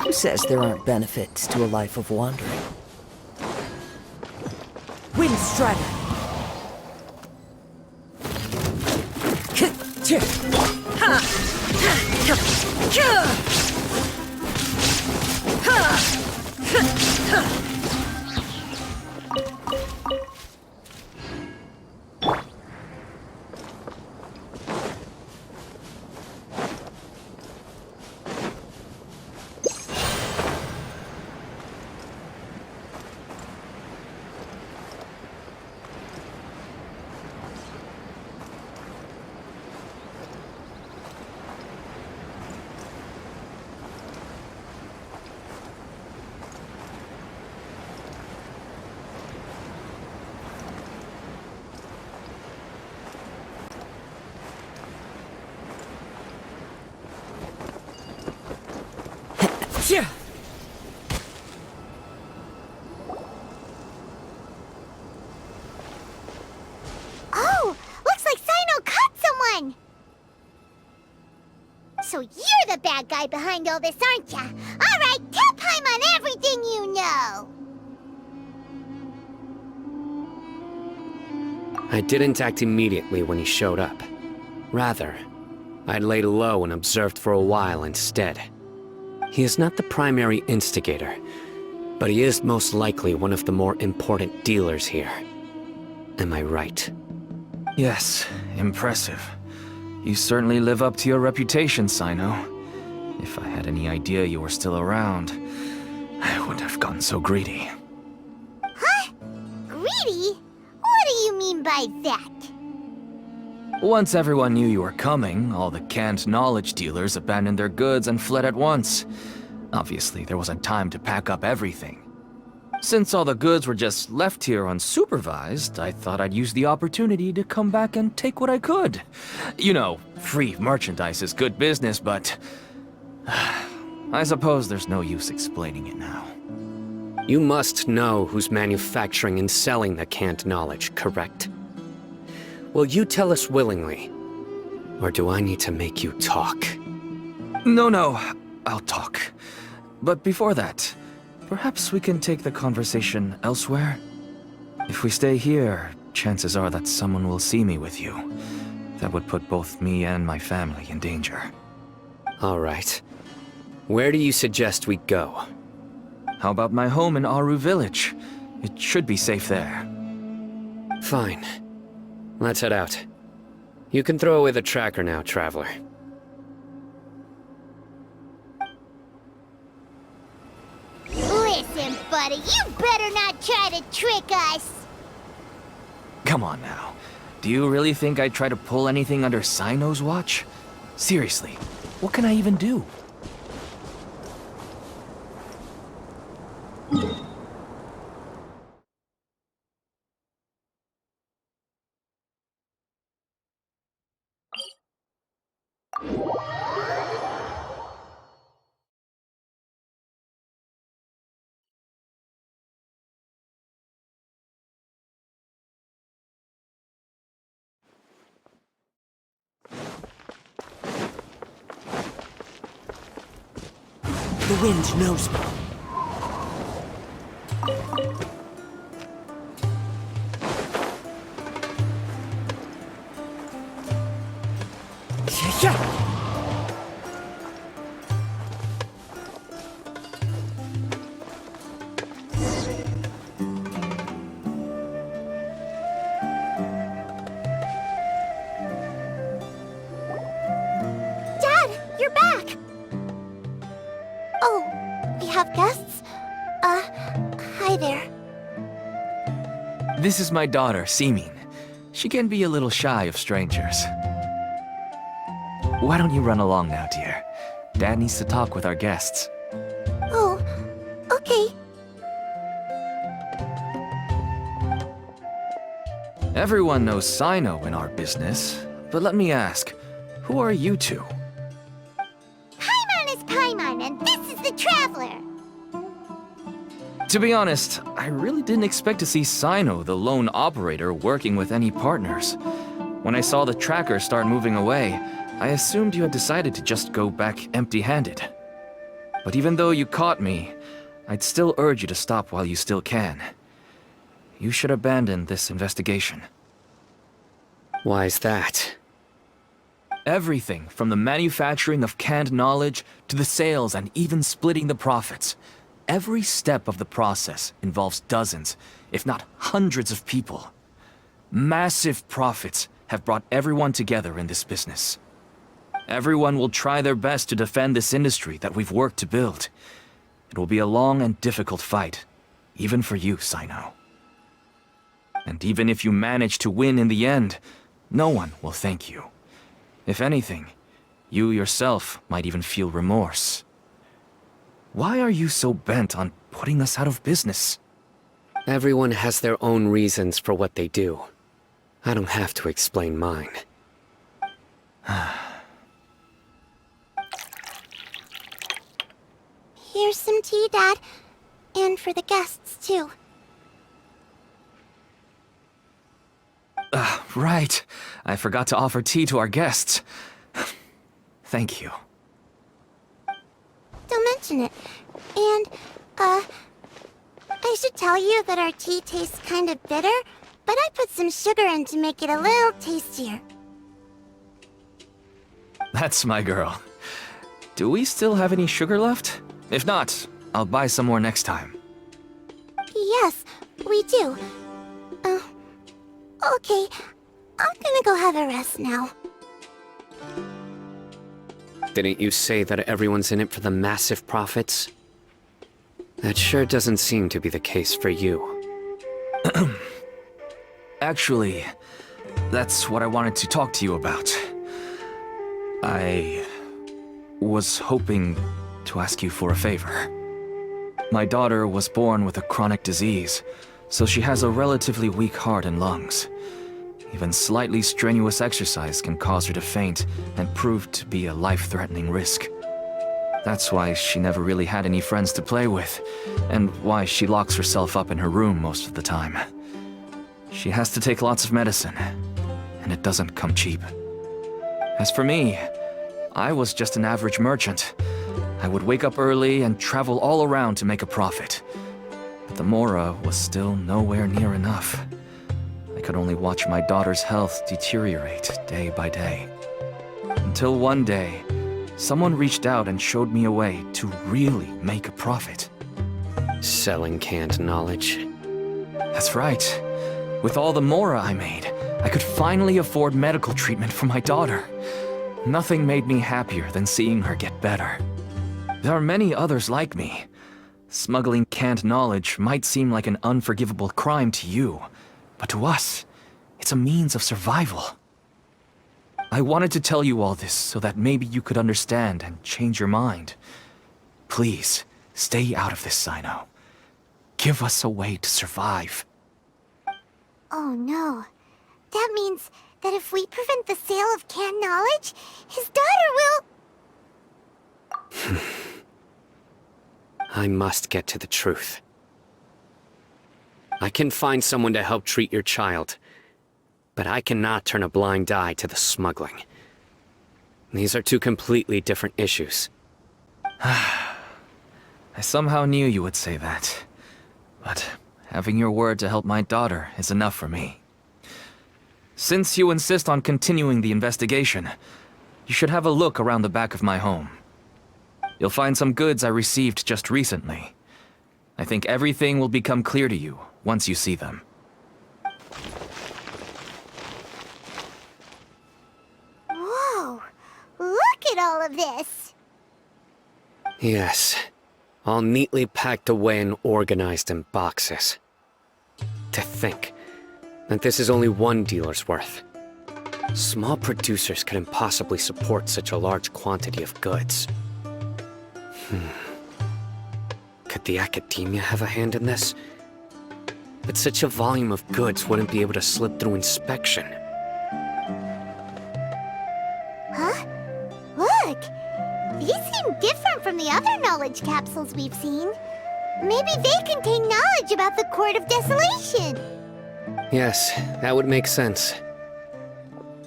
Who says there aren't benefits to a life of wandering? Wind Strider! Oh, looks like Sino caught someone! So you're the bad guy behind all this, aren't ya? Alright, tell Paimon everything you know! I didn't act immediately when he showed up. Rather, I laid low and observed for a while instead. He is not the primary instigator, but he is most likely one of the more important dealers here. Am I right? Yes, impressive. You certainly live up to your reputation, Sino. If I had any idea you were still around, I wouldn't have gotten so greedy. Huh? Greedy? What do you mean by that? Once everyone knew you were coming, all the canned knowledge dealers abandoned their goods and fled at once. Obviously, there wasn't time to pack up everything. Since all the goods were just left here unsupervised, I thought I'd use the opportunity to come back and take what I could. You know, free merchandise is good business, but I suppose there's no use explaining it now. You must know who's manufacturing and selling the canned knowledge, correct? Will you tell us willingly? Or do I need to make you talk? No, I'll talk. But before that, perhaps we can take the conversation elsewhere? If we stay here, chances are that someone will see me with you. That would put both me and my family in danger. All right. Where do you suggest we go? How about my home in Aru Village? It should be safe there. Fine. Let's head out. You can throw away the tracker now, Traveler. Listen, buddy, you better not try to trick us. Come on now. Do you really think I'd try to pull anything under Sino's watch? Seriously, what can I even do? The wind knows me. Yeah. Dad, you're back! Oh, we have guests? Hi there. This is my daughter, Seemin. She can be a little shy of strangers. Why don't you run along now, dear? Dad needs to talk with our guests. Oh, okay. Everyone knows Sino in our business, but let me ask, who are you two? Paimon is Paimon, and this is the Traveler. To be honest, I really didn't expect to see Sino, the lone operator, working with any partners. When I saw the tracker start moving away, I assumed you had decided to just go back empty-handed. But even though you caught me, I'd still urge you to stop while you still can. You should abandon this investigation. Why is that? Everything from the manufacturing of canned knowledge to the sales and even splitting the profits. Every step of the process involves dozens, if not hundreds of people. Massive profits have brought everyone together in this business. Everyone will try their best to defend this industry that we've worked to build. It will be a long and difficult fight, even for you, Sino. And even if you manage to win in the end, no one will thank you. If anything, you yourself might even feel remorse. Why are you so bent on putting us out of business? Everyone has their own reasons for what they do. I don't have to explain mine. Here's some tea, Dad. And for the guests, too. Right. I forgot to offer tea to our guests. Thank you. Don't mention it. And, I should tell you that our tea tastes kind of bitter, but I put some sugar in to make it a little tastier. That's my girl. Do we still have any sugar left? If not, I'll buy some more next time. Yes, we do. Okay. I'm gonna go have a rest now. Didn't you say that everyone's in it for the massive profits? That sure doesn't seem to be the case for you. Actually, that's what I wanted to talk to you about. I was hoping to ask you for a favor. My daughter was born with a chronic disease, so she has a relatively weak heart and lungs. Even slightly strenuous exercise can cause her to faint and prove to be a life-threatening risk. That's why she never really had any friends to play with, and why she locks herself up in her room most of the time. She has to take lots of medicine, and it doesn't come cheap. As for me, I was just an average merchant. I would wake up early and travel all around to make a profit. But the Mora was still nowhere near enough. I could only watch my daughter's health deteriorate day by day. Until one day, someone reached out and showed me a way to really make a profit. Selling canned knowledge. That's right. With all the mora I made, I could finally afford medical treatment for my daughter. Nothing made me happier than seeing her get better. There are many others like me. Smuggling canned knowledge might seem like an unforgivable crime to you, but to us, it's a means of survival. I wanted to tell you all this so that maybe you could understand and change your mind. Please, stay out of this, Sino. Give us a way to survive. Oh no. That means that if we prevent the sale of canned knowledge, his daughter will... I must get to the truth. I can find someone to help treat your child, but I cannot turn a blind eye to the smuggling. These are two completely different issues. I somehow knew you would say that. But having your word to help my daughter is enough for me. Since you insist on continuing the investigation, you should have a look around the back of my home. You'll find some goods I received just recently. I think everything will become clear to you once you see them. Whoa! Look at all of this! Yes, all neatly packed away and organized in boxes. To think that this is only one dealer's worth. Small producers couldn't possibly support such a large quantity of goods. Could the academia have a hand in this? But such a volume of goods wouldn't be able to slip through inspection. Huh? Look! These seem different from the other knowledge capsules we've seen. Maybe they contain knowledge about the Court of Desolation. Yes, that would make sense.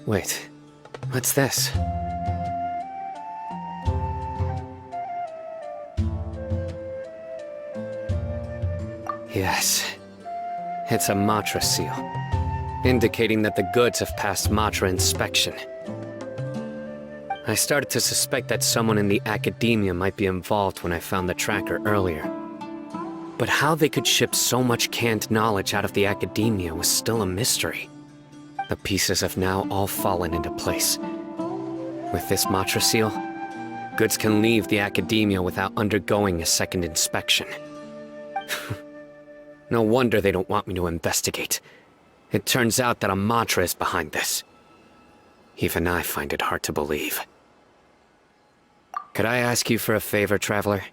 Wait, what's this? Yes, it's a Matra seal, indicating that the goods have passed Matra inspection. I started to suspect that someone in the academia might be involved when I found the tracker earlier. But how they could ship so much canned knowledge out of the academia was still a mystery. The pieces have now all fallen into place. With this Matra seal, goods can leave the academia without undergoing a second inspection. No wonder they don't want me to investigate. It turns out that a Matra is behind this. Even I find it hard to believe. Could I ask you for a favor, Traveler?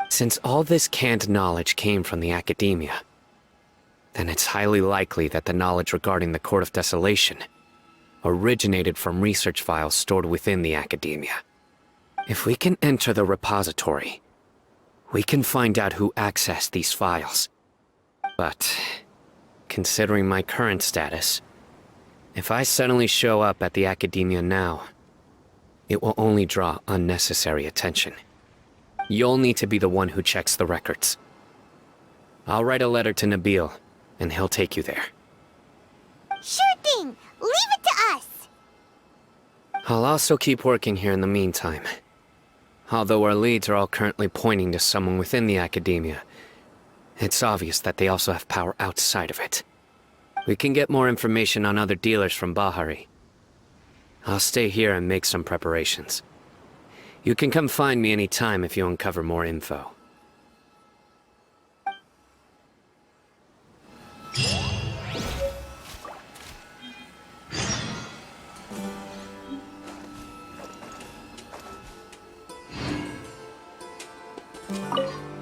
Since all this canned knowledge came from the academia, then it's highly likely that the knowledge regarding the Court of Desolation originated from research files stored within the academia. If we can enter the repository, we can find out who accessed these files. But, considering my current status, if I suddenly show up at the academia now, it will only draw unnecessary attention. You'll need to be the one who checks the records. I'll write a letter to Nabil, and he'll take you there. Sure thing! Leave it to us! I'll also keep working here in the meantime. Although our leads are all currently pointing to someone within the academia, it's obvious that they also have power outside of it. We can get more information on other dealers from Bahari. I'll stay here and make some preparations. You can come find me anytime if you uncover more info.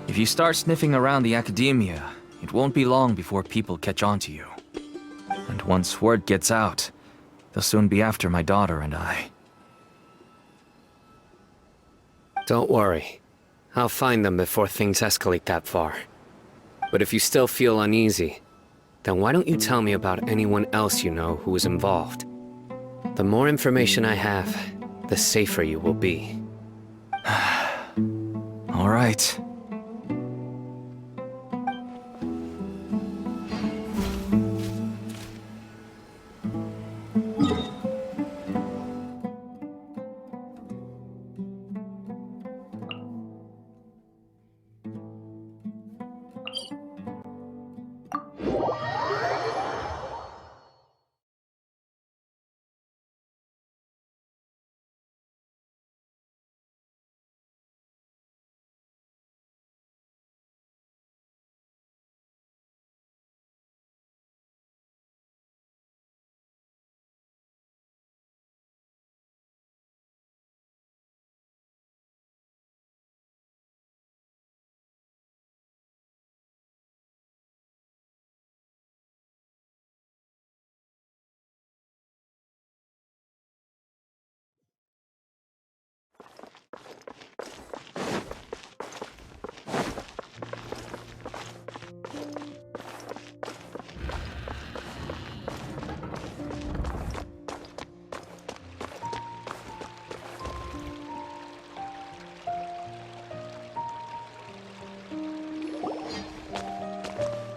If you start sniffing around the academia, it won't be long before people catch on to you. And once word gets out, they'll soon be after my daughter and I. Don't worry. I'll find them before things escalate that far. But if you still feel uneasy, then why don't you tell me about anyone else you know who was involved? The more information I have, the safer you will be. All right.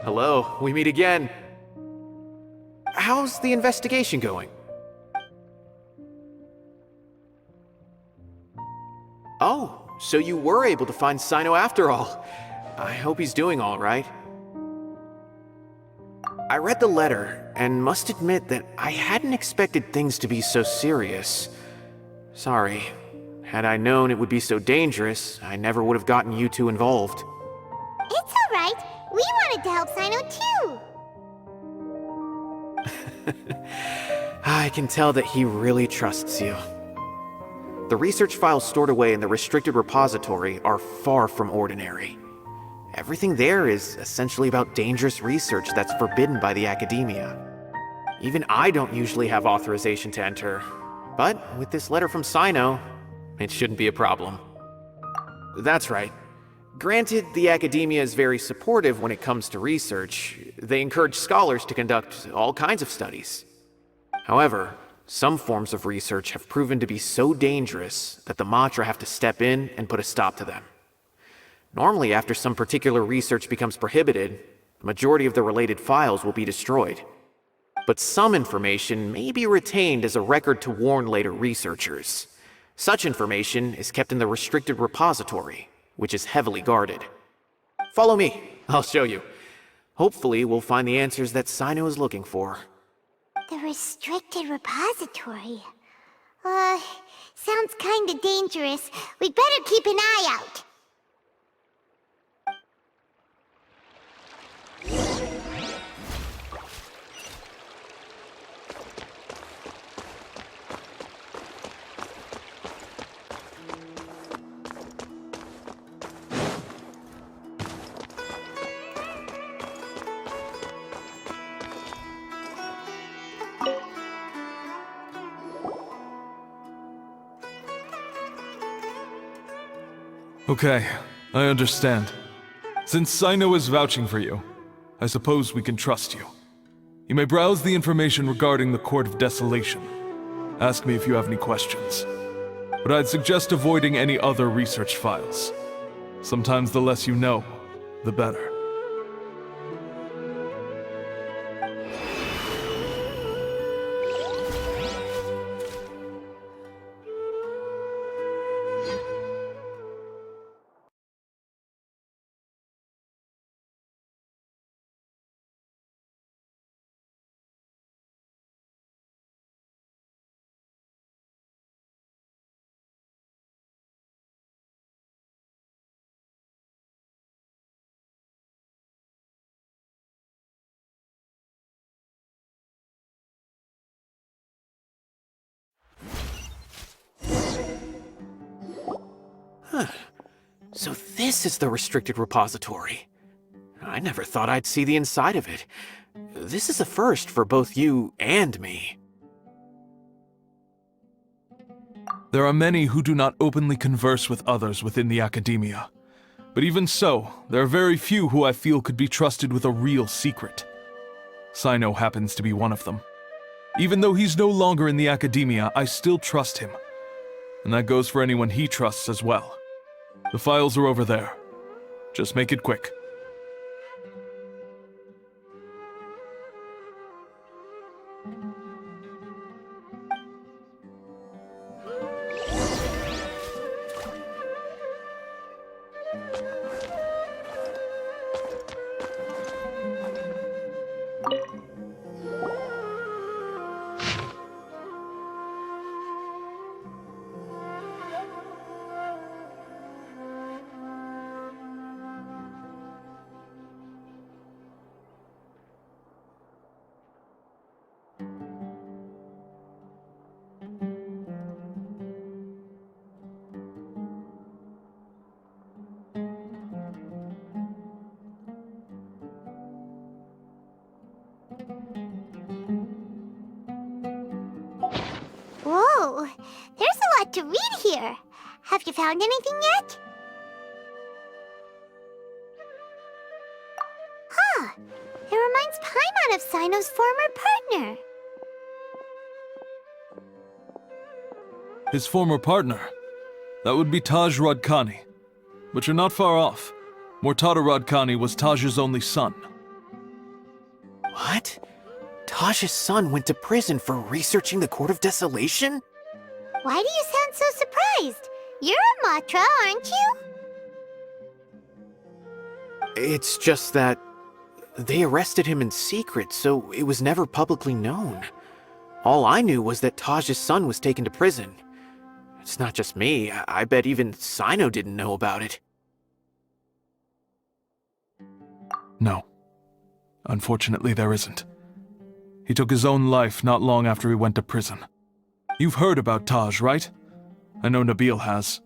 hello, we meet again. How's the investigation going? Oh, so you were able to find Sino after all. I hope he's doing all right. I read the letter, and must admit that I hadn't expected things to be so serious. Sorry. Had I known it would be so dangerous, I never would have gotten you two involved. It's alright. We wanted to help Sino too. I can tell that he really trusts you. The research files stored away in the restricted repository are far from ordinary. Everything there is essentially about dangerous research that's forbidden by the academia. Even I don't usually have authorization to enter, but with this letter from Sino, it shouldn't be a problem. That's right. Granted, the academia is very supportive when it comes to research. They encourage scholars to conduct all kinds of studies. However, some forms of research have proven to be so dangerous that the Matra have to step in and put a stop to them. Normally, after some particular research becomes prohibited, the majority of the related files will be destroyed. But some information may be retained as a record to warn later researchers. Such information is kept in the restricted repository, which is heavily guarded. Follow me, I'll show you. Hopefully, we'll find the answers that Sino is looking for. The restricted repository. Sounds kinda dangerous. We'd better keep an eye out. Okay, I understand. Since Sino is vouching for you, I suppose we can trust you. You may browse the information regarding the Court of Desolation. Ask me if you have any questions. But I'd suggest avoiding any other research files. Sometimes the less you know, the better. So this is the restricted repository. I never thought I'd see the inside of it. This is a first for both you and me. There are many who do not openly converse with others within the academia. But even so, there are very few who I feel could be trusted with a real secret. Sino happens to be one of them. Even though he's no longer in the academia, I still trust him. And that goes for anyone he trusts as well. The files are over there. Just make it quick. Whoa, there's a lot to read here. Have you found anything yet? Huh, it reminds Paimon of Sino's former partner. His former partner? That would be Taj Radkani. But you're not far off. Mortada Radkani was Taj's only son. What? Taj's son went to prison for researching the Court of Desolation? Why do you sound so surprised? You're a Matra, aren't you? It's just that they arrested him in secret, so it was never publicly known. All I knew was that Taj's son was taken to prison. It's not just me. I bet even Sino didn't know about it. No. Unfortunately, there isn't. He took his own life not long after he went to prison. You've heard about Taj, right? I know Nabil has.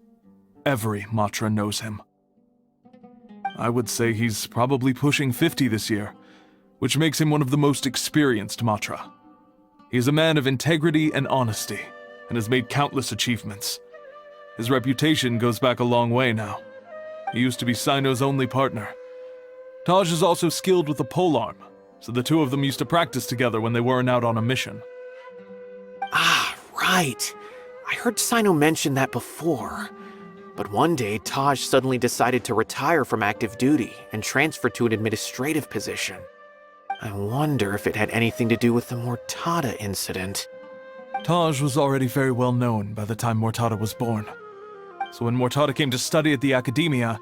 Every Matra knows him. I would say he's probably pushing 50 this year, which makes him one of the most experienced Matra. He is a man of integrity and honesty, and has made countless achievements. His reputation goes back a long way now. He used to be Sino's only partner. Taj is also skilled with the polearm, so the two of them used to practice together when they weren't out on a mission. Ah, right. I heard Sino mention that before. But one day, Taj suddenly decided to retire from active duty and transfer to an administrative position. I wonder if it had anything to do with the Mortada incident. Taj was already very well known by the time Mortada was born. So when Mortada came to study at the Academia,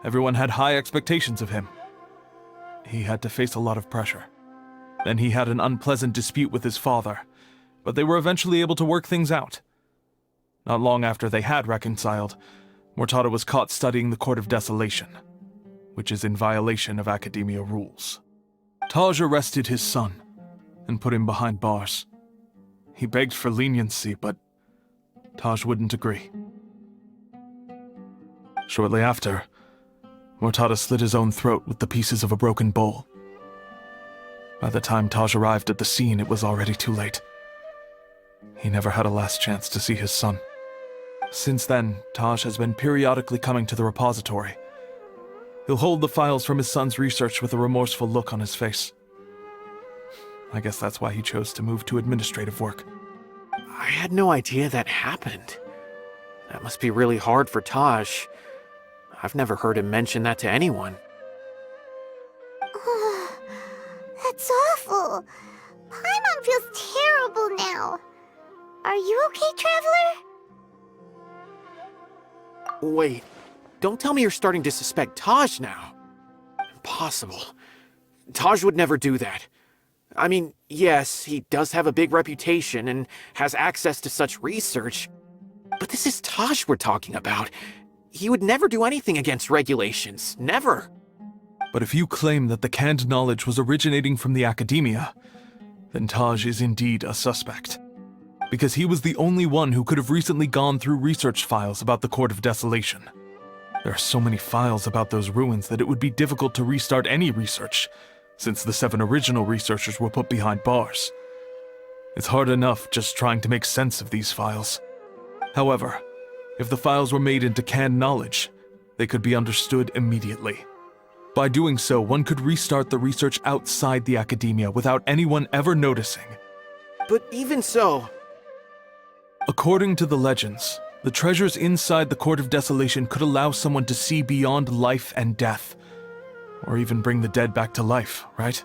everyone had high expectations of him. He had to face a lot of pressure. Then he had an unpleasant dispute with his father, but they were eventually able to work things out. Not long after they had reconciled, Mortada was caught studying the Court of Desolation, which is in violation of Academia rules. Taj arrested his son and put him behind bars. He begged for leniency, but Taj wouldn't agree. Shortly after, Mortada slit his own throat with the pieces of a broken bowl. By the time Taj arrived at the scene, it was already too late. He never had a last chance to see his son. Since then, Taj has been periodically coming to the repository. He'll hold the files from his son's research with a remorseful look on his face. I guess that's why he chose to move to administrative work. I had no idea that happened. That must be really hard for Taj. I've never heard him mention that to anyone. That's awful. Paimon feels terrible now. Are you okay, Traveler? Wait, don't tell me you're starting to suspect Taj now. Impossible. Taj would never do that. I mean, yes, he does have a big reputation and has access to such research, but this is Taj we're talking about. He would never do anything against regulations. Never. But if you claim that the canned knowledge was originating from the Academia, then Taj is indeed a suspect. Because he was the only one who could have recently gone through research files about the Court of Desolation. There are so many files about those ruins that it would be difficult to restart any research, since the 7 original researchers were put behind bars. It's hard enough just trying to make sense of these files. However, if the files were made into canned knowledge, they could be understood immediately. By doing so, one could restart the research outside the Academia without anyone ever noticing. But even so... According to the legends, the treasures inside the Court of Desolation could allow someone to see beyond life and death, or even bring the dead back to life, right?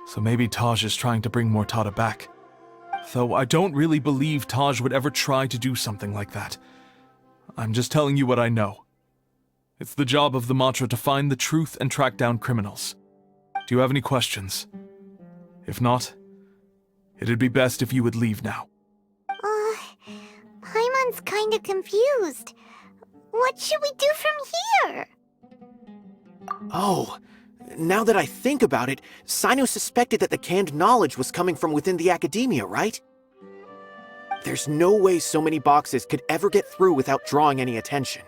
So maybe Taj is trying to bring Mortada back. Though I don't really believe Taj would ever try to do something like that. I'm just telling you what I know. It's the job of the Matra to find the truth and track down criminals. Do you have any questions? If not, it'd be best if you would leave now. Paimon's kinda confused. What should we do from here? Oh, now that I think about it, Sino suspected that the canned knowledge was coming from within the Academia, right? There's no way so many boxes could ever get through without drawing any attention.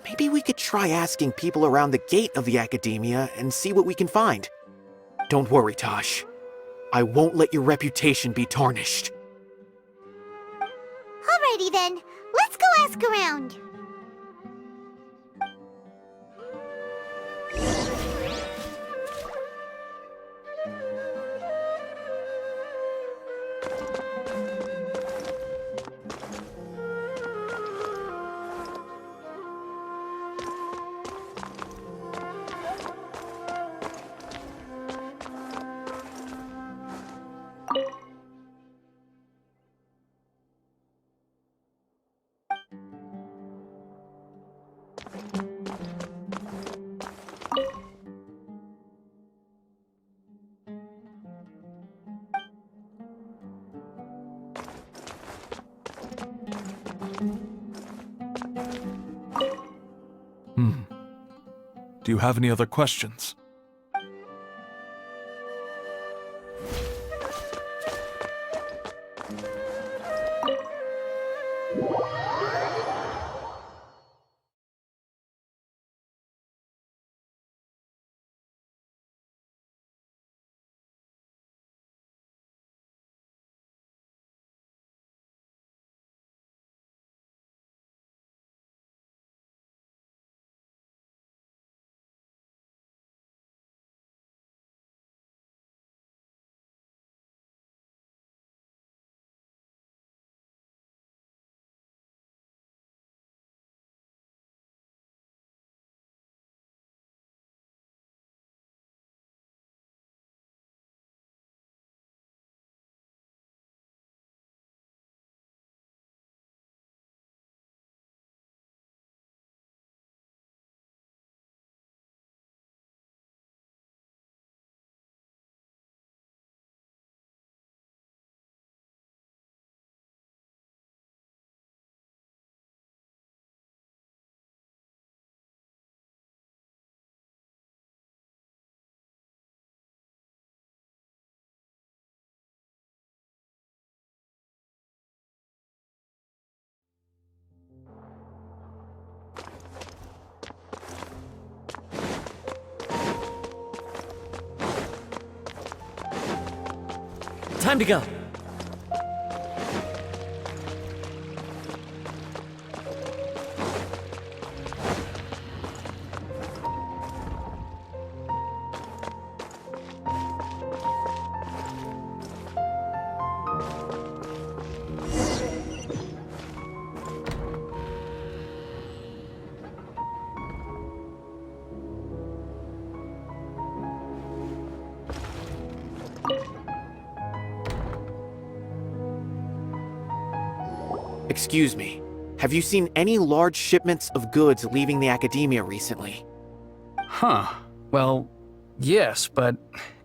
Maybe we could try asking people around the gate of the Academia and see what we can find. Don't worry, Taj. I won't let your reputation be tarnished. Alrighty then, let's go ask around. Do you have any other questions? Time to go. Excuse me, have you seen any large shipments of goods leaving the academia recently? Huh. Well, yes, but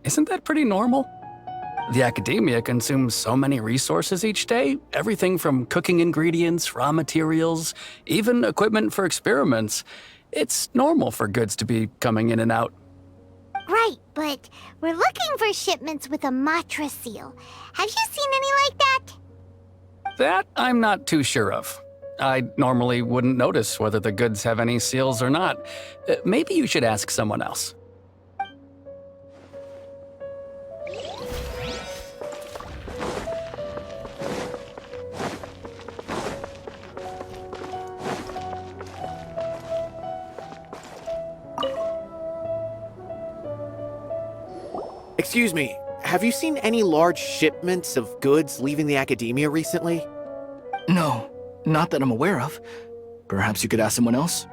isn't that pretty normal? The academia consumes so many resources each day, everything from cooking ingredients, raw materials, even equipment for experiments. It's normal for goods to be coming in and out. Right, but we're looking for shipments with a Matra seal. Have you seen any like that? That I'm not too sure of. I normally wouldn't notice whether the goods have any seals or not. Maybe you should ask someone else. Excuse me, have you seen any large shipments of goods leaving the academia recently? No, not that I'm aware of. Perhaps you could ask someone else?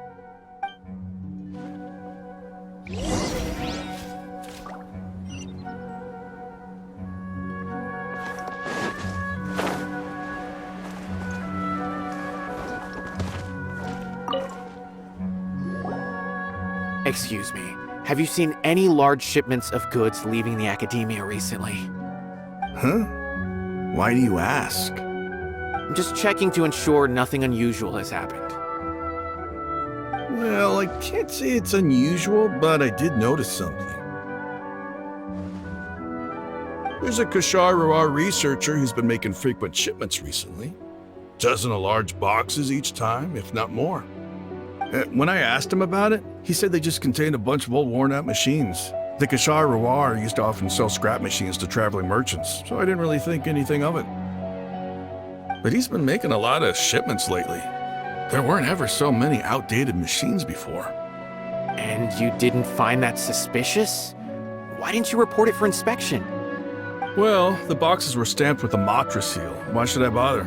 Excuse me, have you seen any large shipments of goods leaving the academia recently? Huh? Why do you ask? I'm just checking to ensure nothing unusual has happened. Well, I can't say it's unusual, but I did notice something. There's a Kashar researcher who's been making frequent shipments recently. Dozen of large boxes each time, if not more. When I asked him about it, he said they just contained a bunch of old worn-out machines. The Kashar used to often sell scrap machines to traveling merchants, so I didn't really think anything of it. But he's been making a lot of shipments lately. There weren't ever so many outdated machines before. And you didn't find that suspicious? Why didn't you report it for inspection? Well, the boxes were stamped with a Matra seal. Why should I bother?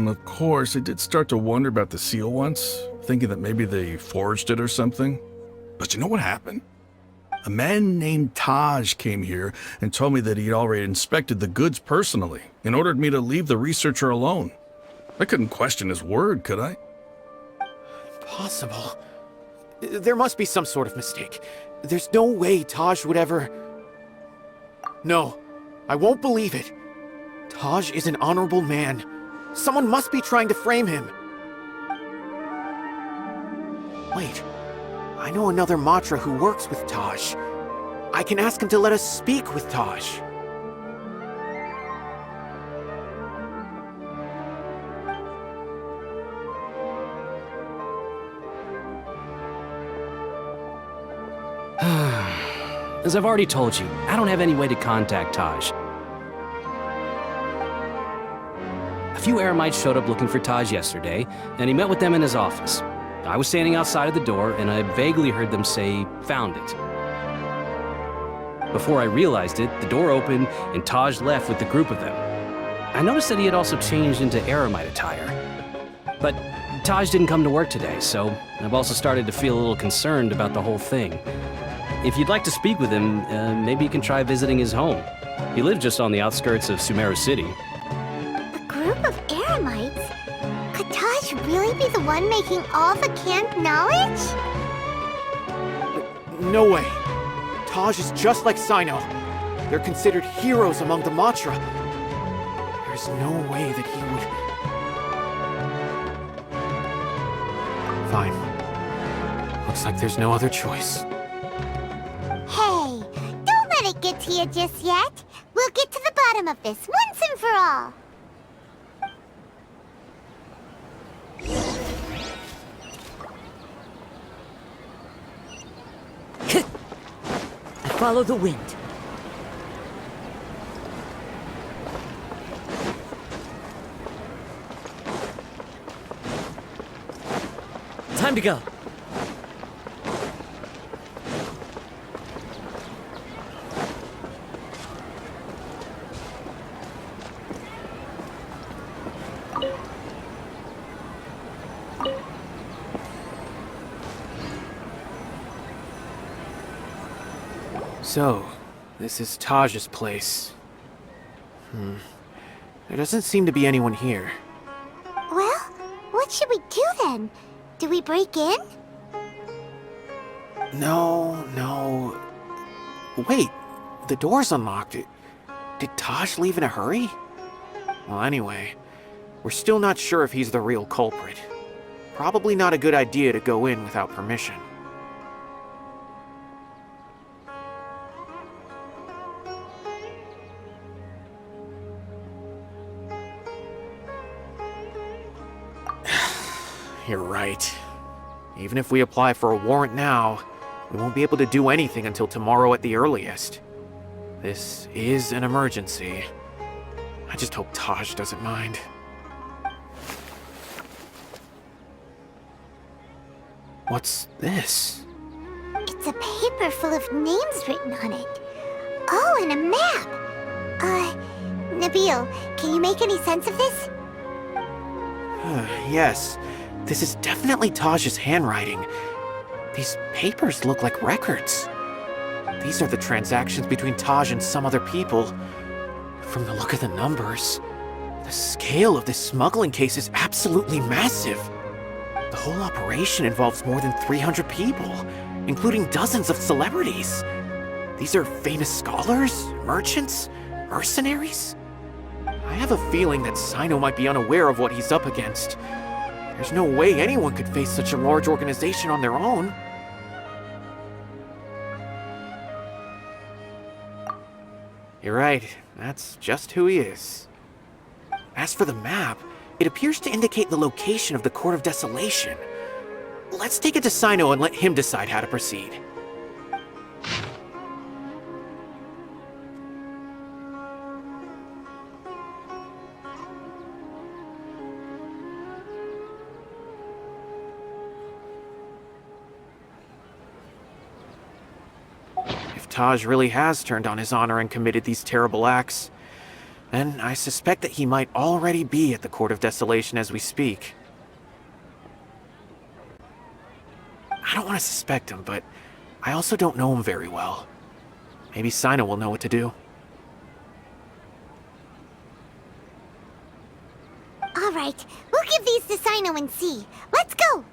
Of course, I did start to wonder about the seal once, thinking that maybe they forged it or something. But you know what happened? A man named Taj came here and told me that he'd already inspected the goods personally and ordered me to leave the researcher alone. I couldn't question his word, could I? Impossible. There must be some sort of mistake. There's no way Taj would ever... No, I won't believe it. Taj is an honorable man. Someone must be trying to frame him. Wait, I know another Matra who works with Taj. I can ask him to let us speak with Taj. As I've already told you, I don't have any way to contact Taj. A few Eremites showed up looking for Taj yesterday, and he met with them in his office. I was standing outside of the door, and I vaguely heard them say, "Found it." Before I realized it, the door opened, and Taj left with the group of them. I noticed that he had also changed into Eremite attire. But Taj didn't come to work today, so I've also started to feel a little concerned about the whole thing. If you'd like to speak with him, maybe you can try visiting his home. He lives just on the outskirts of Sumeru City. A group of Eremites? Could Taj really be the one making all the canned knowledge? No way. Taj is just like Sino. They're considered heroes among the Matra. There's no way that he would... Fine. Looks like there's no other choice. Hey, don't let it get to you just yet. We'll get to the bottom of this once and for all. Follow the wind. Time to go. So, this is Taj's place. There doesn't seem to be anyone here. Well, what should we do then? Do we break in? No. Wait, the door's unlocked. Did Taj leave in a hurry? Well, anyway, we're still not sure if he's the real culprit. Probably not a good idea to go in without permission. You're right. Even if we apply for a warrant now, we won't be able to do anything until tomorrow at the earliest. This is an emergency. I just hope Taj doesn't mind. What's this? It's a paper full of names written on it. Oh, and a map. Nabil, can you make any sense of this? Yes. This is definitely Taj's handwriting. These papers look like records. These are the transactions between Taj and some other people. From the look of the numbers, the scale of this smuggling case is absolutely massive. The whole operation involves more than 300 people, including dozens of celebrities. These are famous scholars, merchants, mercenaries. I have a feeling that Sino might be unaware of what he's up against. There's no way anyone could face such a large organization on their own. You're right, that's just who he is. As for the map, it appears to indicate the location of the Court of Desolation. Let's take it to Sino and let him decide how to proceed. If Taj really has turned on his honor and committed these terrible acts, then I suspect that he might already be at the Court of Desolation as we speak. I don't want to suspect him, but I also don't know him very well. Maybe Sino will know what to do. All right, we'll give these to Sino and see. Let's go!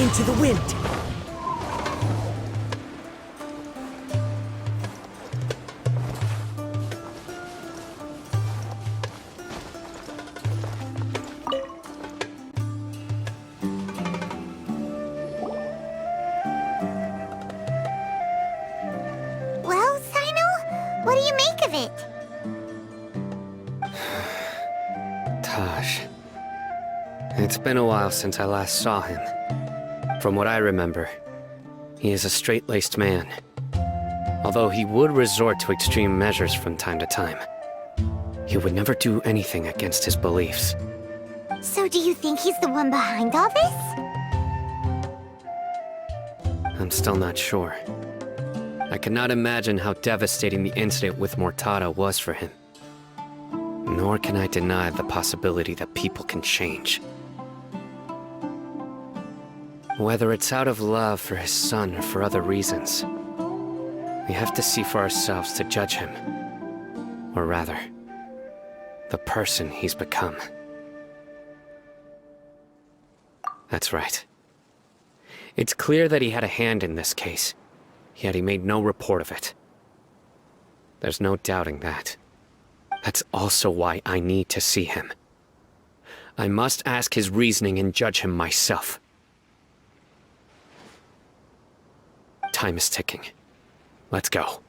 into the wind. Well, Sino, what do you make of it? Taj. It's been a while since I last saw him. From what I remember, he is a straight-laced man. Although he would resort to extreme measures from time to time, he would never do anything against his beliefs. So do you think he's the one behind all this? I'm still not sure. I cannot imagine how devastating the incident with Mortada was for him. Nor can I deny the possibility that people can change. Whether it's out of love for his son or for other reasons, we have to see for ourselves to judge him. Or rather, the person he's become. That's right. It's clear that he had a hand in this case, yet he made no report of it. There's no doubting that. That's also why I need to see him. I must ask his reasoning and judge him myself. Time is ticking. Let's go.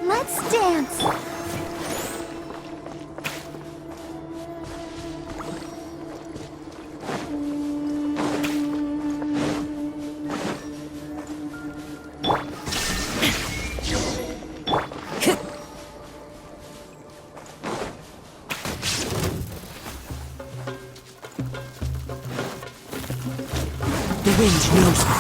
Let's dance. The wind knows me.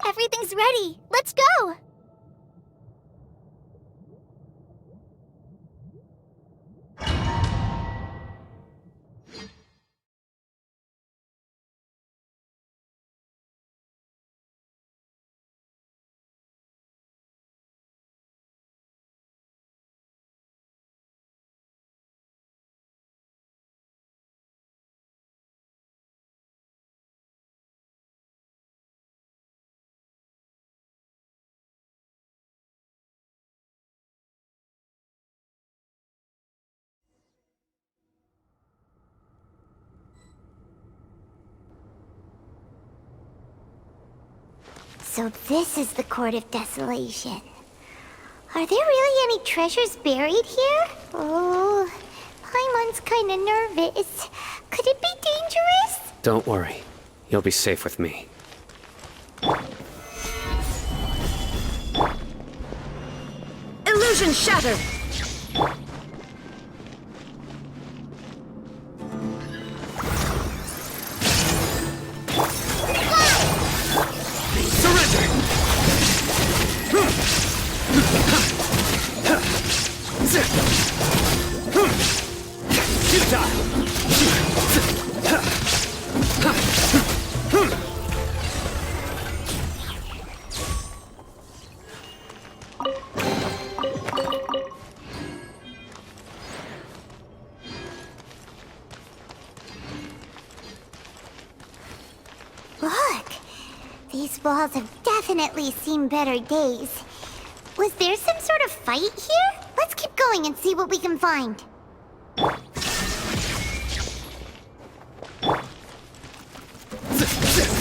Everything's ready. Let's go. So this is the Court of Desolation. Are there really any treasures buried here? Oh, Paimon's kinda nervous. Could it be dangerous? Don't worry. You'll be safe with me. Illusion shattered! Look! These walls have definitely seen better days. Was there some sort of fight here? Let's keep going and see what we can find.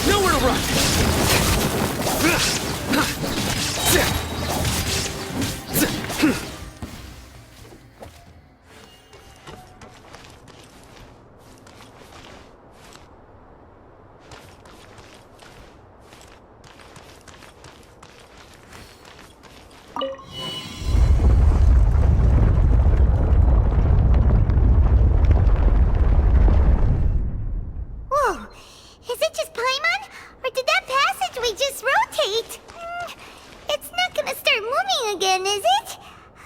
Nowhere to run! Whoa! Is it just Paimon? Or did that passageway just rotate? It's not gonna start moving again, is it?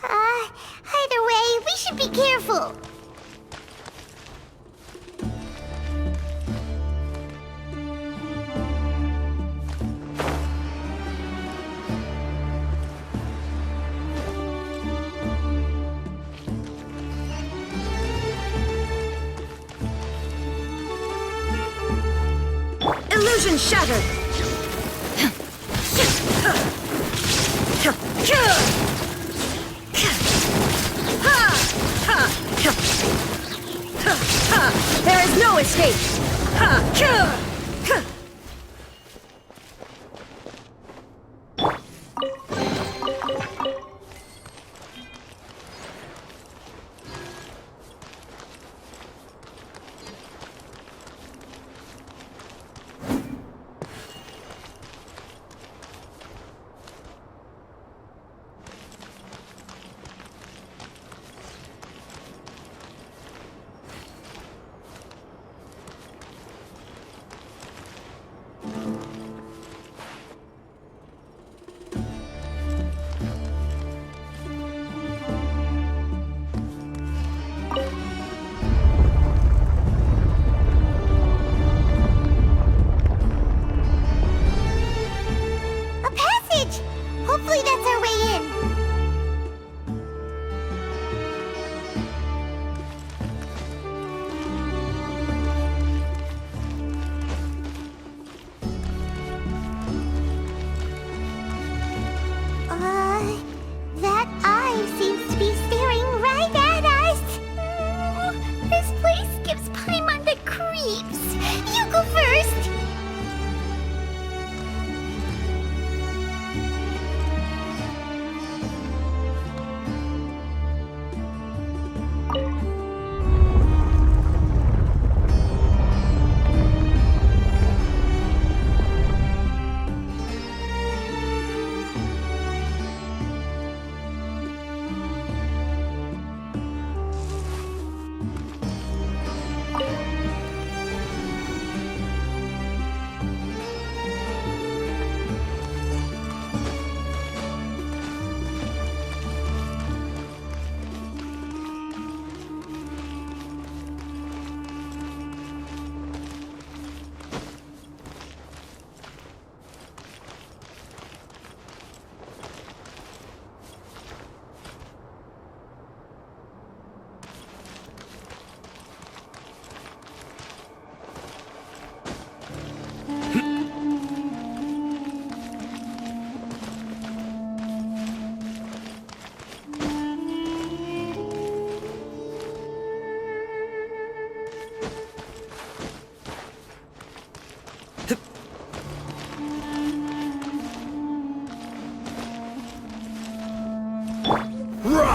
Either way, we should be careful. Illusion shattered! There is no escape!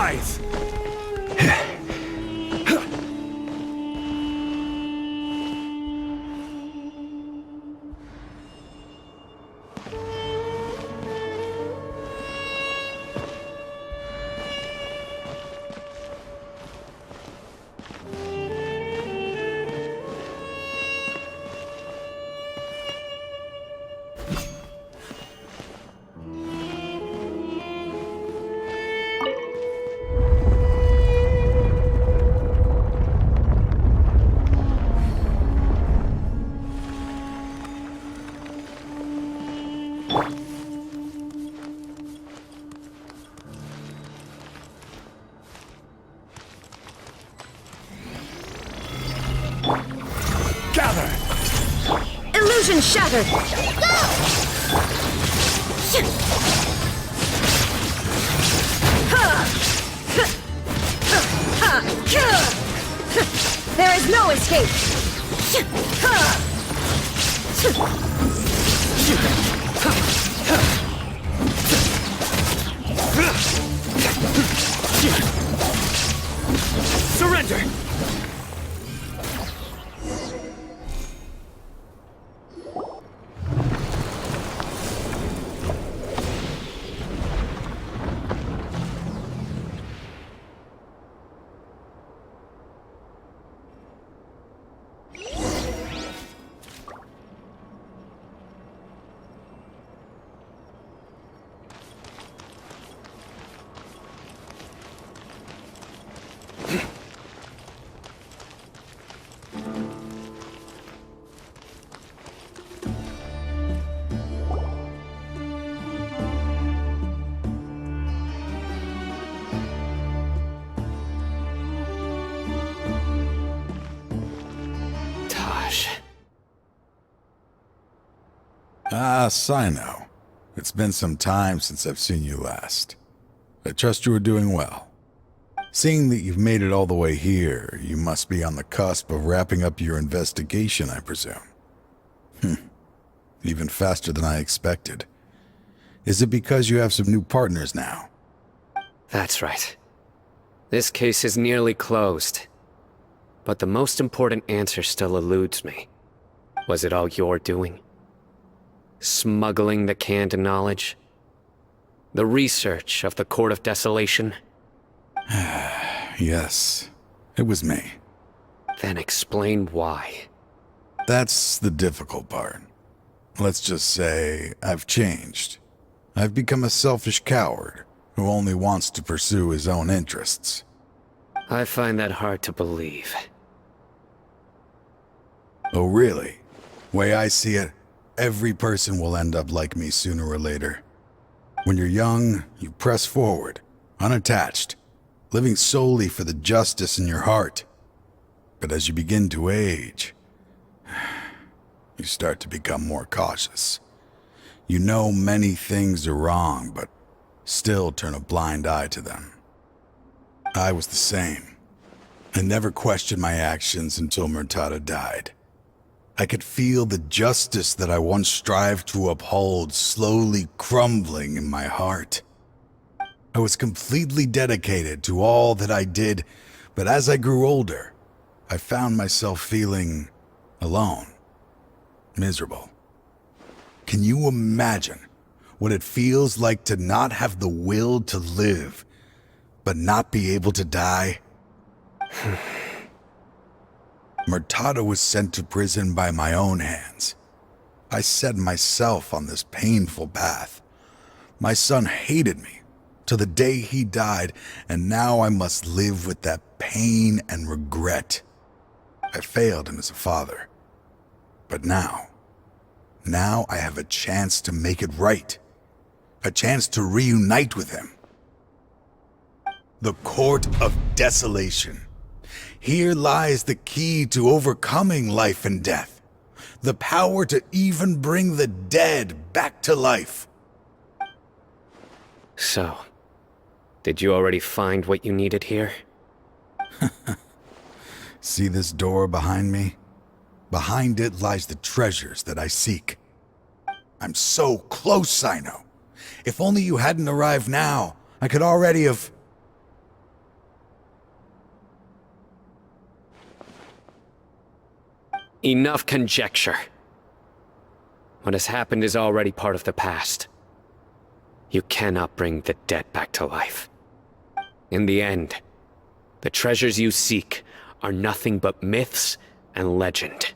rise! Illusion shattered! There is no escape! Surrender! Ah, Sino. It's been some time since I've seen you last. I trust you are doing well. Seeing that you've made it all the way here, you must be on the cusp of wrapping up your investigation, I presume. Even faster than I expected. Is it because you have some new partners now? That's right. This case is nearly closed. But the most important answer still eludes me. Was it all your doing? Smuggling the canned knowledge? The research of the Court of Desolation? Yes, it was me. Then explain why. That's the difficult part. Let's just say I've changed. I've become a selfish coward who only wants to pursue his own interests. I find that hard to believe. Oh, really? Way I see it, every person will end up like me sooner or later. When you're young, you press forward, unattached, living solely for the justice in your heart. But as you begin to age, you start to become more cautious. You know many things are wrong, but still turn a blind eye to them. I was the same. I never questioned my actions until Murtada died. I could feel the justice that I once strived to uphold slowly crumbling in my heart. I was completely dedicated to all that I did, but as I grew older, I found myself feeling alone, miserable. Can you imagine what it feels like to not have the will to live, but not be able to die? Murtada was sent to prison by my own hands. I set myself on this painful path. My son hated me to the day he died, and now I must live with that pain and regret. I failed him as a father. But now I have a chance to make it right. A chance to reunite with him. The Court of Desolation. Here lies the key to overcoming life and death. The power to even bring the dead back to life. So, did you already find what you needed here? See this door behind me? Behind it lies the treasures that I seek. I'm so close, Sino. If only you hadn't arrived now, I could already have... Enough conjecture. What has happened is already part of the past. You cannot bring the dead back to life. In the end, the treasures you seek are nothing but myths and legend.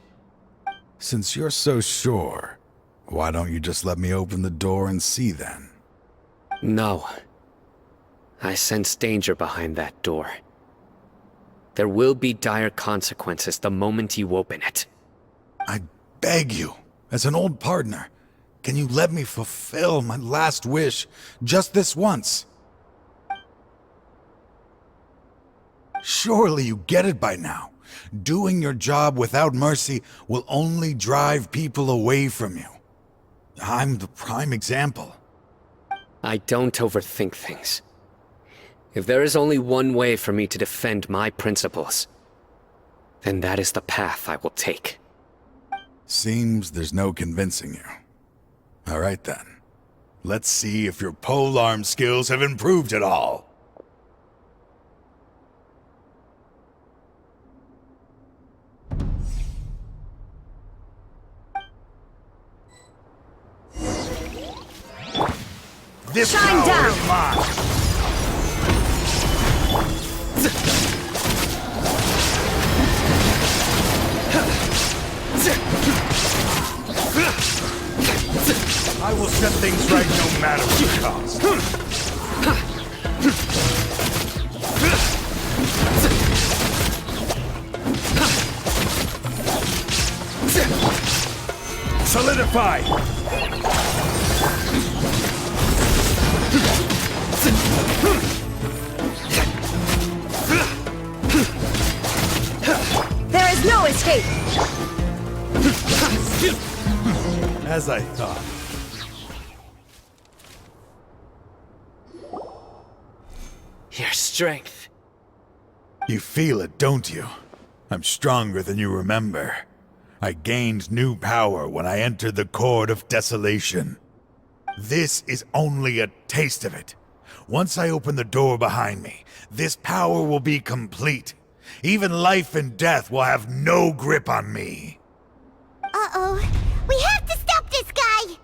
Since you're so sure, why don't you just let me open the door and see then? No. I sense danger behind that door. There will be dire consequences the moment you open it. I beg you, as an old partner, can you let me fulfill my last wish just this once? Surely you get it by now. Doing your job without mercy will only drive people away from you. I'm the prime example. I don't overthink things. If there is only one way for me to defend my principles, then that is the path I will take. Seems there's no convincing you. All right then. Let's see if your polearm skills have improved at all. This Shine down! Is mine. I will set things right no matter what it costs. Solidify! There is no escape! As I thought. Your strength. You feel it, don't you? I'm stronger than you remember. I gained new power when I entered the Court of Desolation. This is only a taste of it. Once I open the door behind me, this power will be complete. Even life and death will have no grip on me. Uh-oh. We have to stop this guy!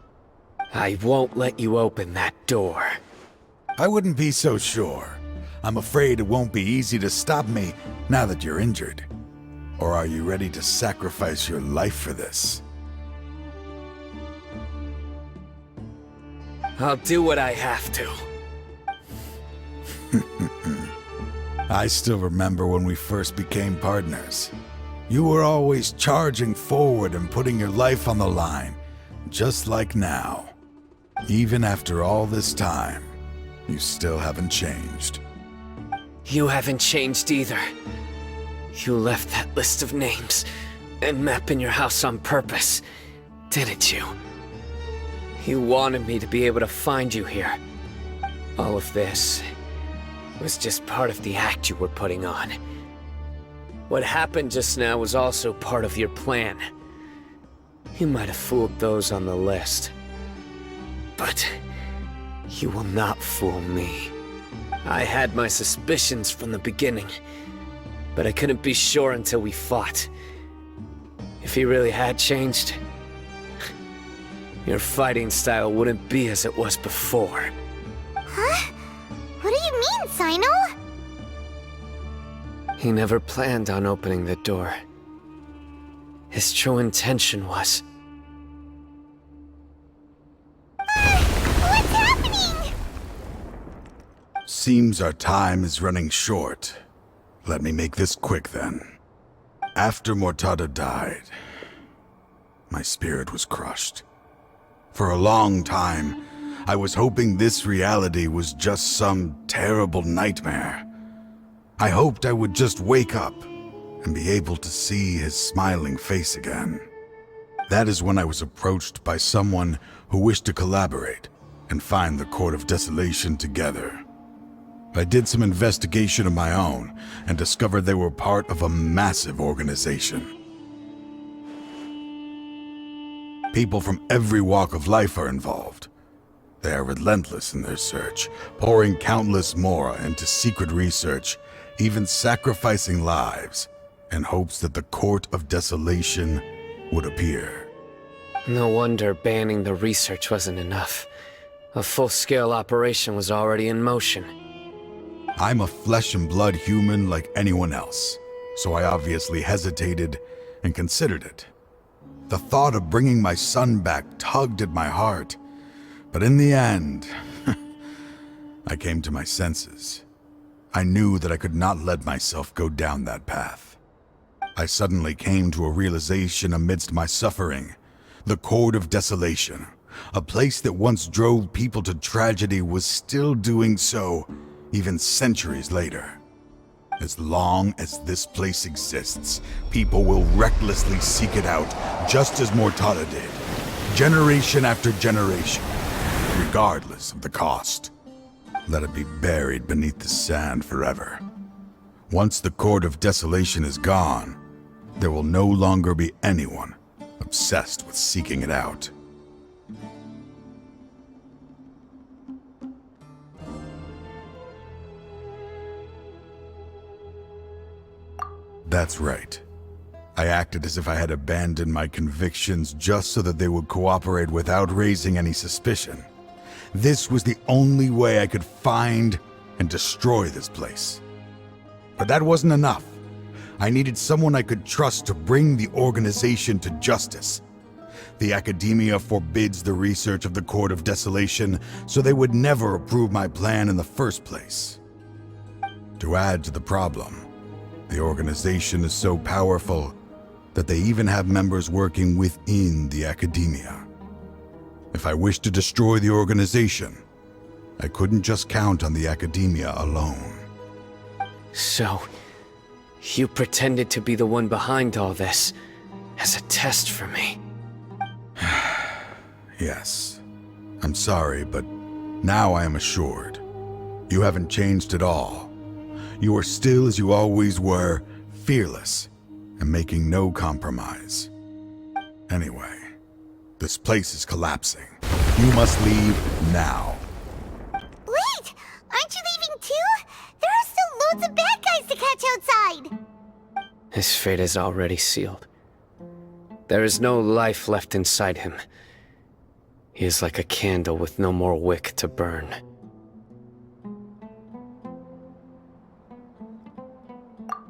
I won't let you open that door. I wouldn't be so sure. I'm afraid it won't be easy to stop me now that you're injured. Or are you ready to sacrifice your life for this? I'll do what I have to. I still remember when we first became partners. You were always charging forward and putting your life on the line, just like now. Even after all this time, you still haven't changed. You haven't changed either. You left that list of names and map in your house on purpose, didn't you? You wanted me to be able to find you here. All of this was just part of the act you were putting on. What happened just now was also part of your plan. You might have fooled those on the list, but you will not fool me. I had my suspicions from the beginning, but I couldn't be sure until we fought. If he really had changed, your fighting style wouldn't be as it was before. Huh? What do you mean, Sino? He never planned on opening the door. His true intention was... What's happening? Seems our time is running short. Let me make this quick then. After Mortada died, my spirit was crushed. For a long time, I was hoping this reality was just some terrible nightmare. I hoped I would just wake up and be able to see his smiling face again. That is when I was approached by someone who wished to collaborate and find the Court of Desolation together. I did some investigation of my own and discovered they were part of a massive organization. People from every walk of life are involved. They are relentless in their search, pouring countless mora into secret research, even sacrificing lives. in hopes that the Court of Desolation would appear. No wonder banning the research wasn't enough. A full-scale operation was already in motion. I'm a flesh and blood human like anyone else, so I obviously hesitated and considered it. The thought of bringing my son back tugged at my heart, but in the end, I came to my senses. I knew that I could not let myself go down that path. I suddenly came to a realization amidst my suffering. The Court of Desolation, a place that once drove people to tragedy, was still doing so, even centuries later. As long as this place exists, people will recklessly seek it out, just as Mortada did, generation after generation, regardless of the cost. Let it be buried beneath the sand forever. Once the Court of Desolation is gone, there will no longer be anyone obsessed with seeking it out. That's right. I acted as if I had abandoned my convictions just so that they would cooperate without raising any suspicion. This was the only way I could find and destroy this place. But that wasn't enough. I needed someone I could trust to bring the organization to justice. The Academia forbids the research of the Court of Desolation, so they would never approve my plan in the first place. To add to the problem, the organization is so powerful that they even have members working within the Academia. If I wished to destroy the organization, I couldn't just count on the Academia alone. So, you pretended to be the one behind all this, as a test for me. Yes. I'm sorry, but now I am assured. You haven't changed at all. You are still as you always were, fearless, and making no compromise. Anyway, this place is collapsing. You must leave now. Wait! Aren't you leaving too? There are still loads of bad guys to catch outside! His fate is already sealed. There is no life left inside him. He is like a candle with no more wick to burn.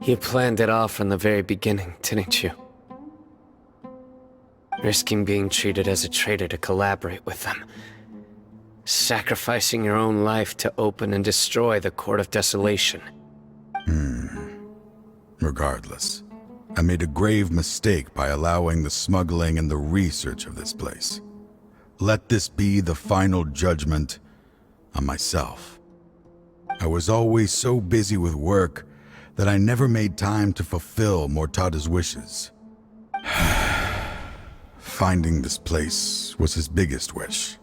You planned it all from the very beginning, didn't you? Risking being treated as a traitor to collaborate with them. Sacrificing your own life to open and destroy the Court of Desolation. Regardless, I made a grave mistake by allowing the smuggling and the research of this place. Let this be the final judgment on myself. I was always so busy with work that I never made time to fulfill Mortada's wishes. Finding this place was his biggest wish.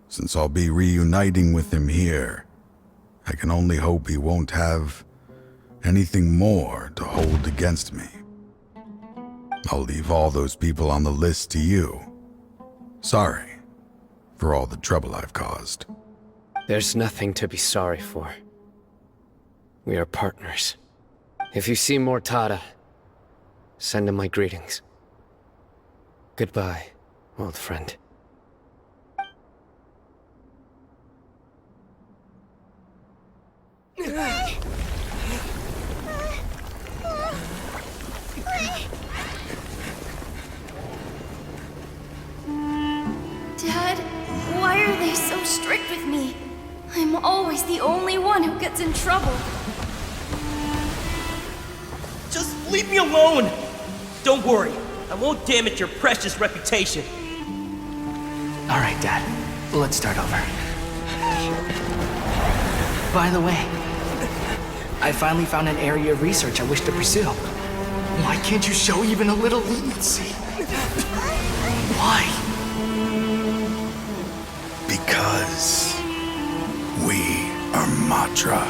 Since I'll be reuniting with him here, I can only hope he won't have anything more to hold against me. I'll leave all those people on the list to you. Sorry for all the trouble I've caused. There's nothing to be sorry for. We are partners. If you see Mortada, send him my greetings. Goodbye, old friend. Dad, why are they so strict with me? I'm always the only one who gets in trouble. Just leave me alone! Don't worry, I won't damage your precious reputation. All right, Dad. Let's start over. By the way, I finally found an area of research I wish to pursue. Why can't you show even a little leniency? Why? Because we are Matra.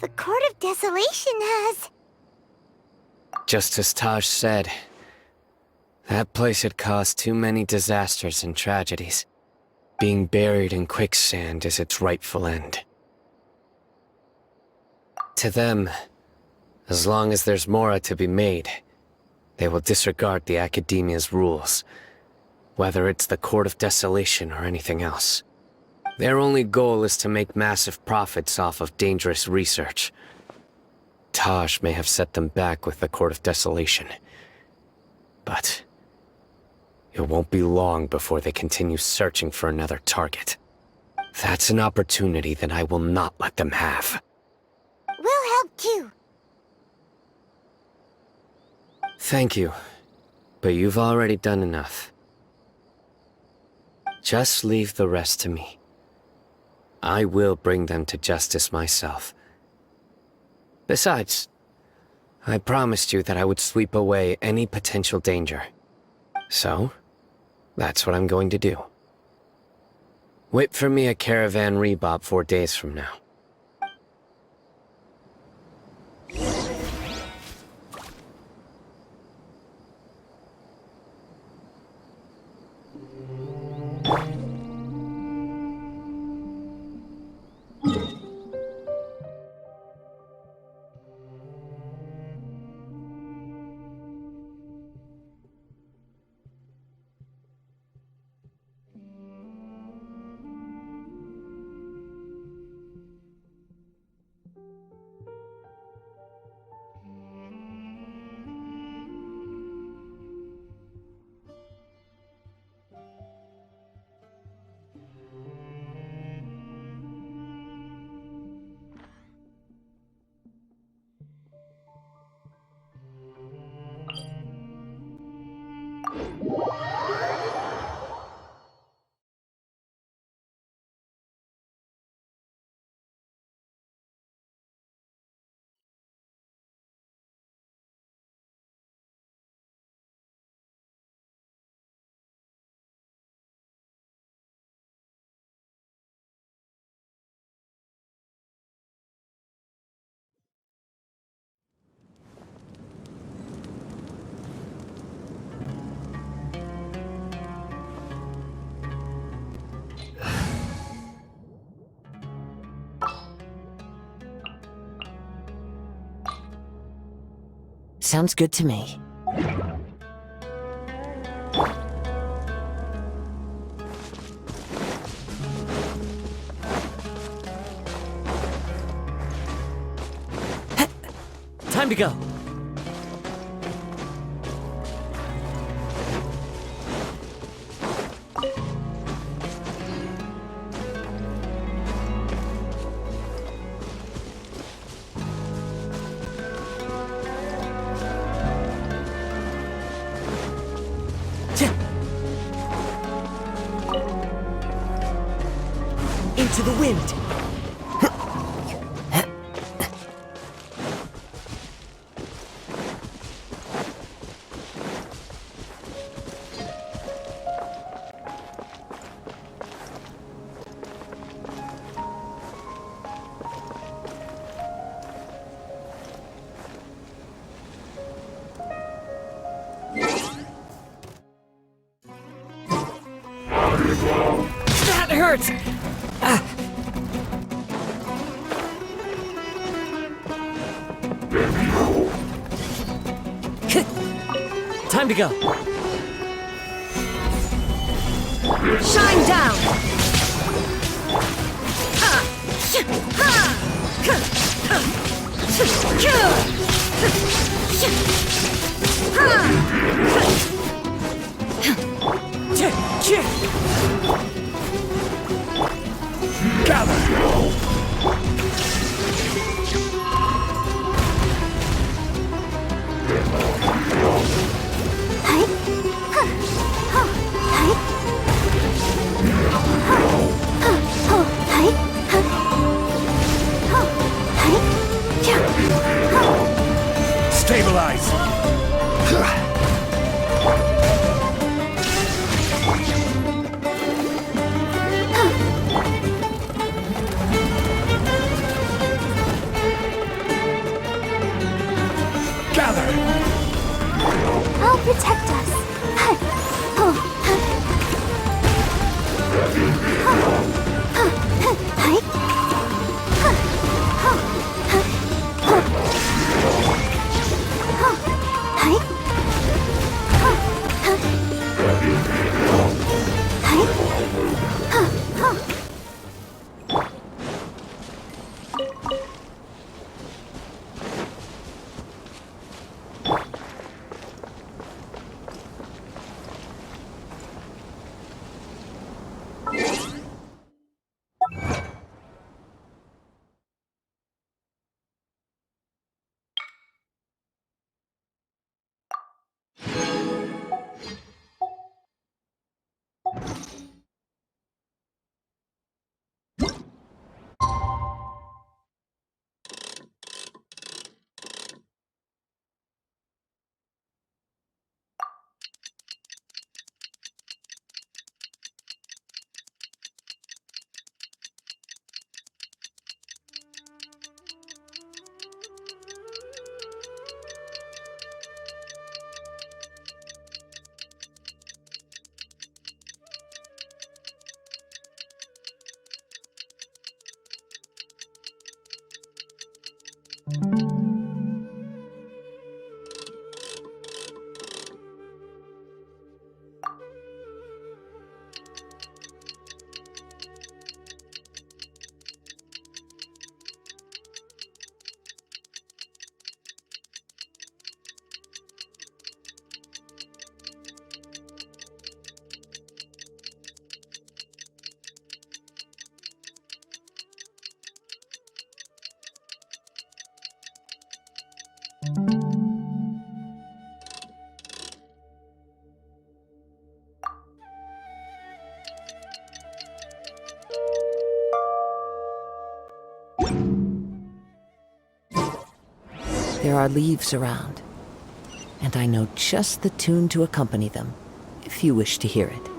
The Court of Desolation has... Just as Taj said, that place had caused too many disasters and tragedies. Being buried in quicksand is its rightful end. To them, as long as there's Mora to be made, they will disregard the Academia's rules, whether it's the Court of Desolation or anything else. Their only goal is to make massive profits off of dangerous research. Taj may have set them back with the Court of Desolation, but it won't be long before they continue searching for another target. That's an opportunity that I will not let them have. We'll help too. Thank you, but you've already done enough. Just leave the rest to me. I will bring them to justice myself. Besides, I promised you that I would sweep away any potential danger. So, that's what I'm going to do. Wait for me a caravan rebop 4 days from now. Sounds good to me. Time to go. Into the wind. That hurts! Time to go. Shine down! Stabilize! There are leaves around, and I know just the tune to accompany them, if you wish to hear it.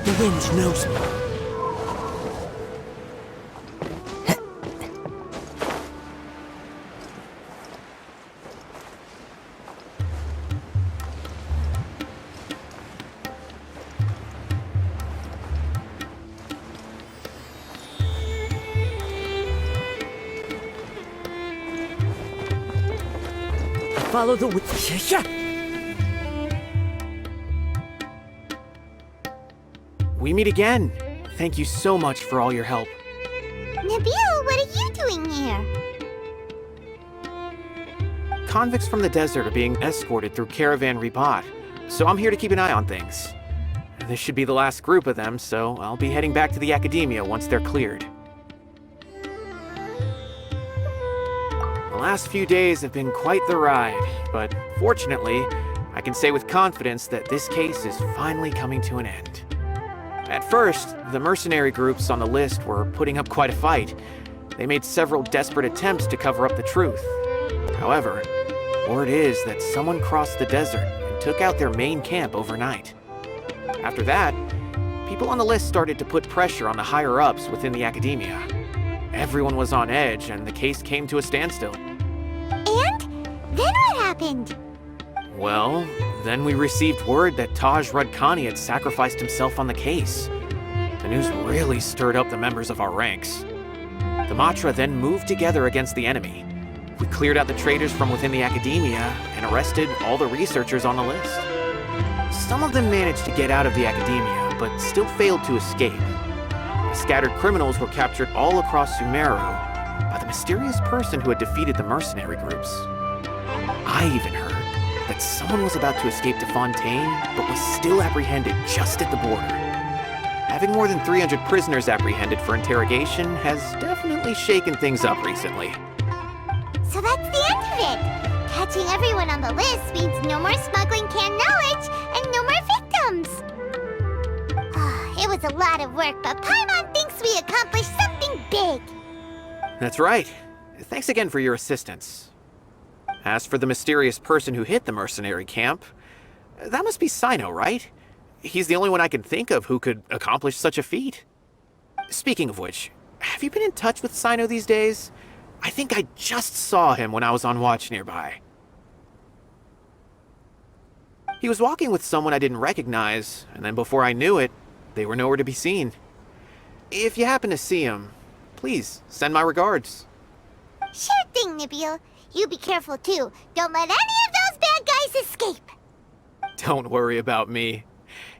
The wind knows me. Follow the wind. We meet again. Thank you so much for all your help. Nabil, what are you doing here? Convicts from the desert are being escorted through Caravan Ribat, so I'm here to keep an eye on things. This should be the last group of them, so I'll be heading back to the Academia once they're cleared. The last few days have been quite the ride, but fortunately, I can say with confidence that this case is finally coming to an end. At first, the mercenary groups on the list were putting up quite a fight. They made several desperate attempts to cover up the truth. However, word is that someone crossed the desert and took out their main camp overnight. After that, people on the list started to put pressure on the higher-ups within the Academia. Everyone was on edge, and the case came to a standstill. And? Then what happened? Well, then we received word that Taj Rudkani had sacrificed himself on the case. The news really stirred up the members of our ranks. The Matra then moved together against the enemy. We cleared out the traitors from within the Academia and arrested all the researchers on the list. Some of them managed to get out of the Academia, but still failed to escape. The scattered criminals were captured all across Sumeru by the mysterious person who had defeated the mercenary groups. I even heard that someone was about to escape to Fontaine, but was still apprehended just at the border. Having more than 300 prisoners apprehended for interrogation has definitely shaken things up recently. So that's the end of it! Catching everyone on the list means no more smuggling canned knowledge and no more victims! It was a lot of work, but Paimon thinks we accomplished something big! That's right. Thanks again for your assistance. As for the mysterious person who hit the mercenary camp, that must be Sino, right? He's the only one I can think of who could accomplish such a feat. Speaking of which, have you been in touch with Sino these days? I think I just saw him when I was on watch nearby. He was walking with someone I didn't recognize, and then before I knew it, they were nowhere to be seen. If you happen to see him, please send my regards. Sure thing, Nabil. You be careful too. Don't let any of those bad guys escape. Don't worry about me.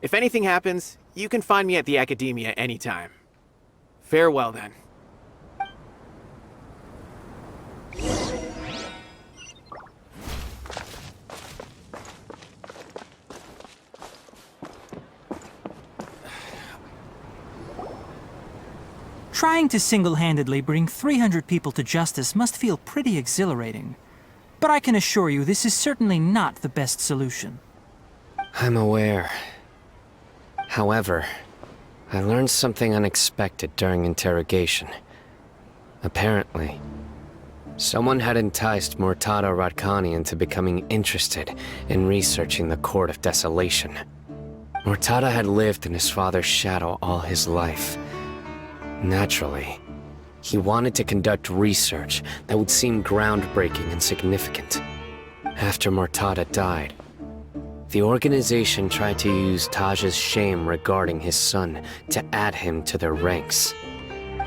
If anything happens, you can find me at the Academia anytime. Farewell then. Trying to single-handedly bring 300 people to justice must feel pretty exhilarating. But I can assure you this is certainly not the best solution. I'm aware. However, I learned something unexpected during interrogation. Apparently, someone had enticed Murtada Radkani into becoming interested in researching the Court of Desolation. Murtada had lived in his father's shadow all his life. Naturally, he wanted to conduct research that would seem groundbreaking and significant. After Murtada died, the organization tried to use Taj's shame regarding his son to add him to their ranks,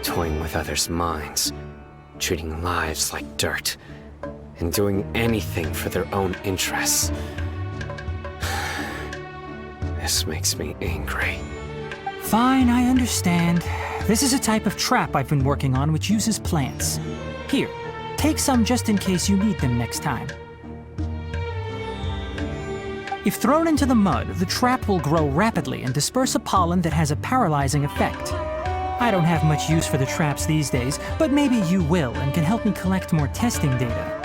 toying with others' minds, treating lives like dirt, and doing anything for their own interests. This makes me angry. Fine, I understand. This is a type of trap I've been working on which uses plants. Here, take some just in case you need them next time. If thrown into the mud, the trap will grow rapidly and disperse a pollen that has a paralyzing effect. I don't have much use for the traps these days, but maybe you will and can help me collect more testing data.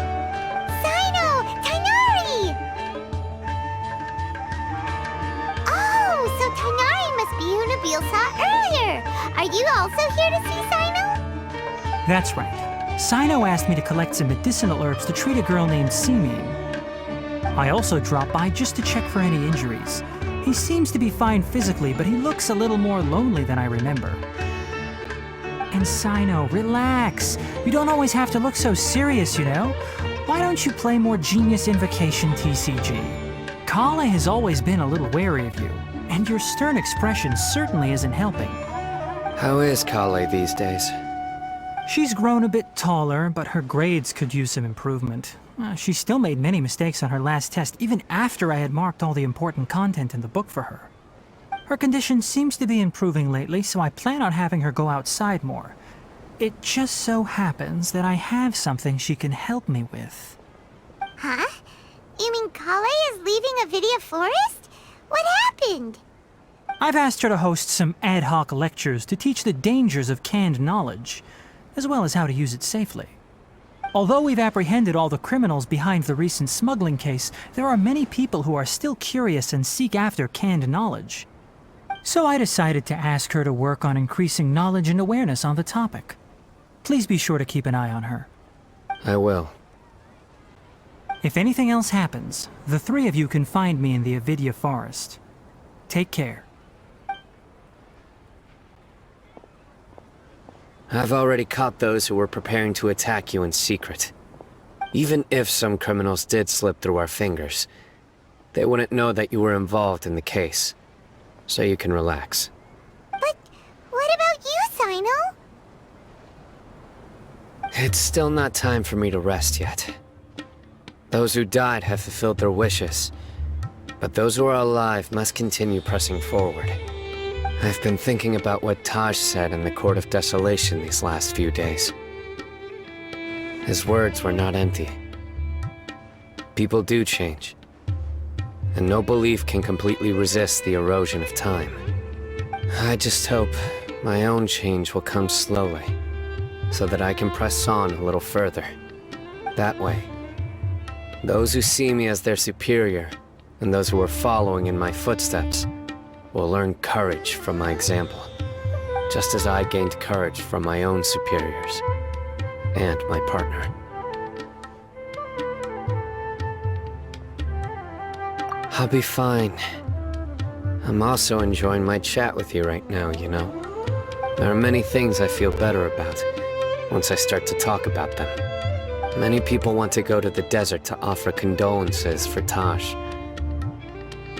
Sino! Tainari! Oh, so Tainari must be who Nabil saw earlier. Are you also here to see Sino? That's right. Sino asked me to collect some medicinal herbs to treat a girl named Simin. I also dropped by just to check for any injuries. He seems to be fine physically, but he looks a little more lonely than I remember. And Sino, relax. You don't always have to look so serious, you know? Why don't you play more Genius Invocation TCG? Kale has always been a little wary of you, and your stern expression certainly isn't helping. How is Kale these days? She's grown a bit taller, but her grades could use some improvement. She still made many mistakes on her last test, even after I had marked all the important content in the book for her. Her condition seems to be improving lately, so I plan on having her go outside more. It just so happens that I have something she can help me with. Huh? You mean Kale is leaving Avidia Forest? What happened? I've asked her to host some ad hoc lectures to teach the dangers of canned knowledge, as well as how to use it safely. Although we've apprehended all the criminals behind the recent smuggling case, there are many people who are still curious and seek after canned knowledge. So I decided to ask her to work on increasing knowledge and awareness on the topic. Please be sure to keep an eye on her. I will. If anything else happens, the three of you can find me in the Avidia Forest. Take care. I've already caught those who were preparing to attack you in secret. Even if some criminals did slip through our fingers, they wouldn't know that you were involved in the case. So you can relax. But what about you, Sino? It's still not time for me to rest yet. Those who died have fulfilled their wishes, but those who are alive must continue pressing forward. I've been thinking about what Taj said in the Court of Desolation these last few days. His words were not empty. People do change, and no belief can completely resist the erosion of time. I just hope my own change will come slowly, so that I can press on a little further. That way, those who see me as their superior, and those who are following in my footsteps, will learn courage from my example, just as I gained courage from my own superiors and my partner. I'll be fine. I'm also enjoying my chat with you right now, you know. There are many things I feel better about once I start to talk about them. Many people want to go to the desert to offer condolences for Taj,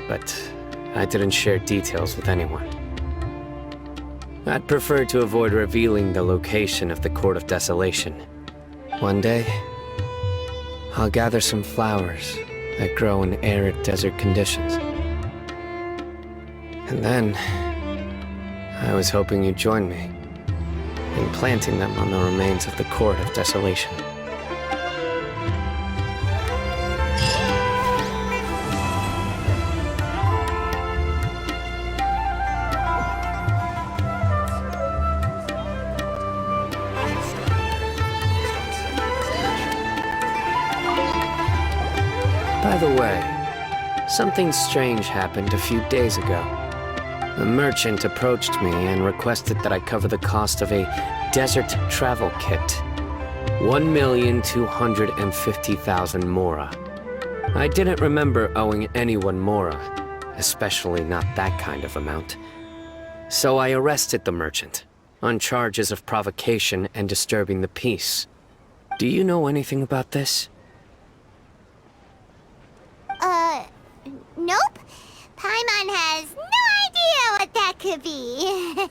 but I didn't share details with anyone. I'd prefer to avoid revealing the location of the Court of Desolation. One day, I'll gather some flowers that grow in arid desert conditions. And then, I was hoping you'd join me in planting them on the remains of the Court of Desolation. By the way, something strange happened a few days ago. A merchant approached me and requested that I cover the cost of a desert travel kit. 1,250,000 mora. I didn't remember owing anyone mora, especially not that kind of amount. So I arrested the merchant, on charges of provocation and disturbing the peace. Do you know anything about this? Nope. Paimon has no idea what that could be.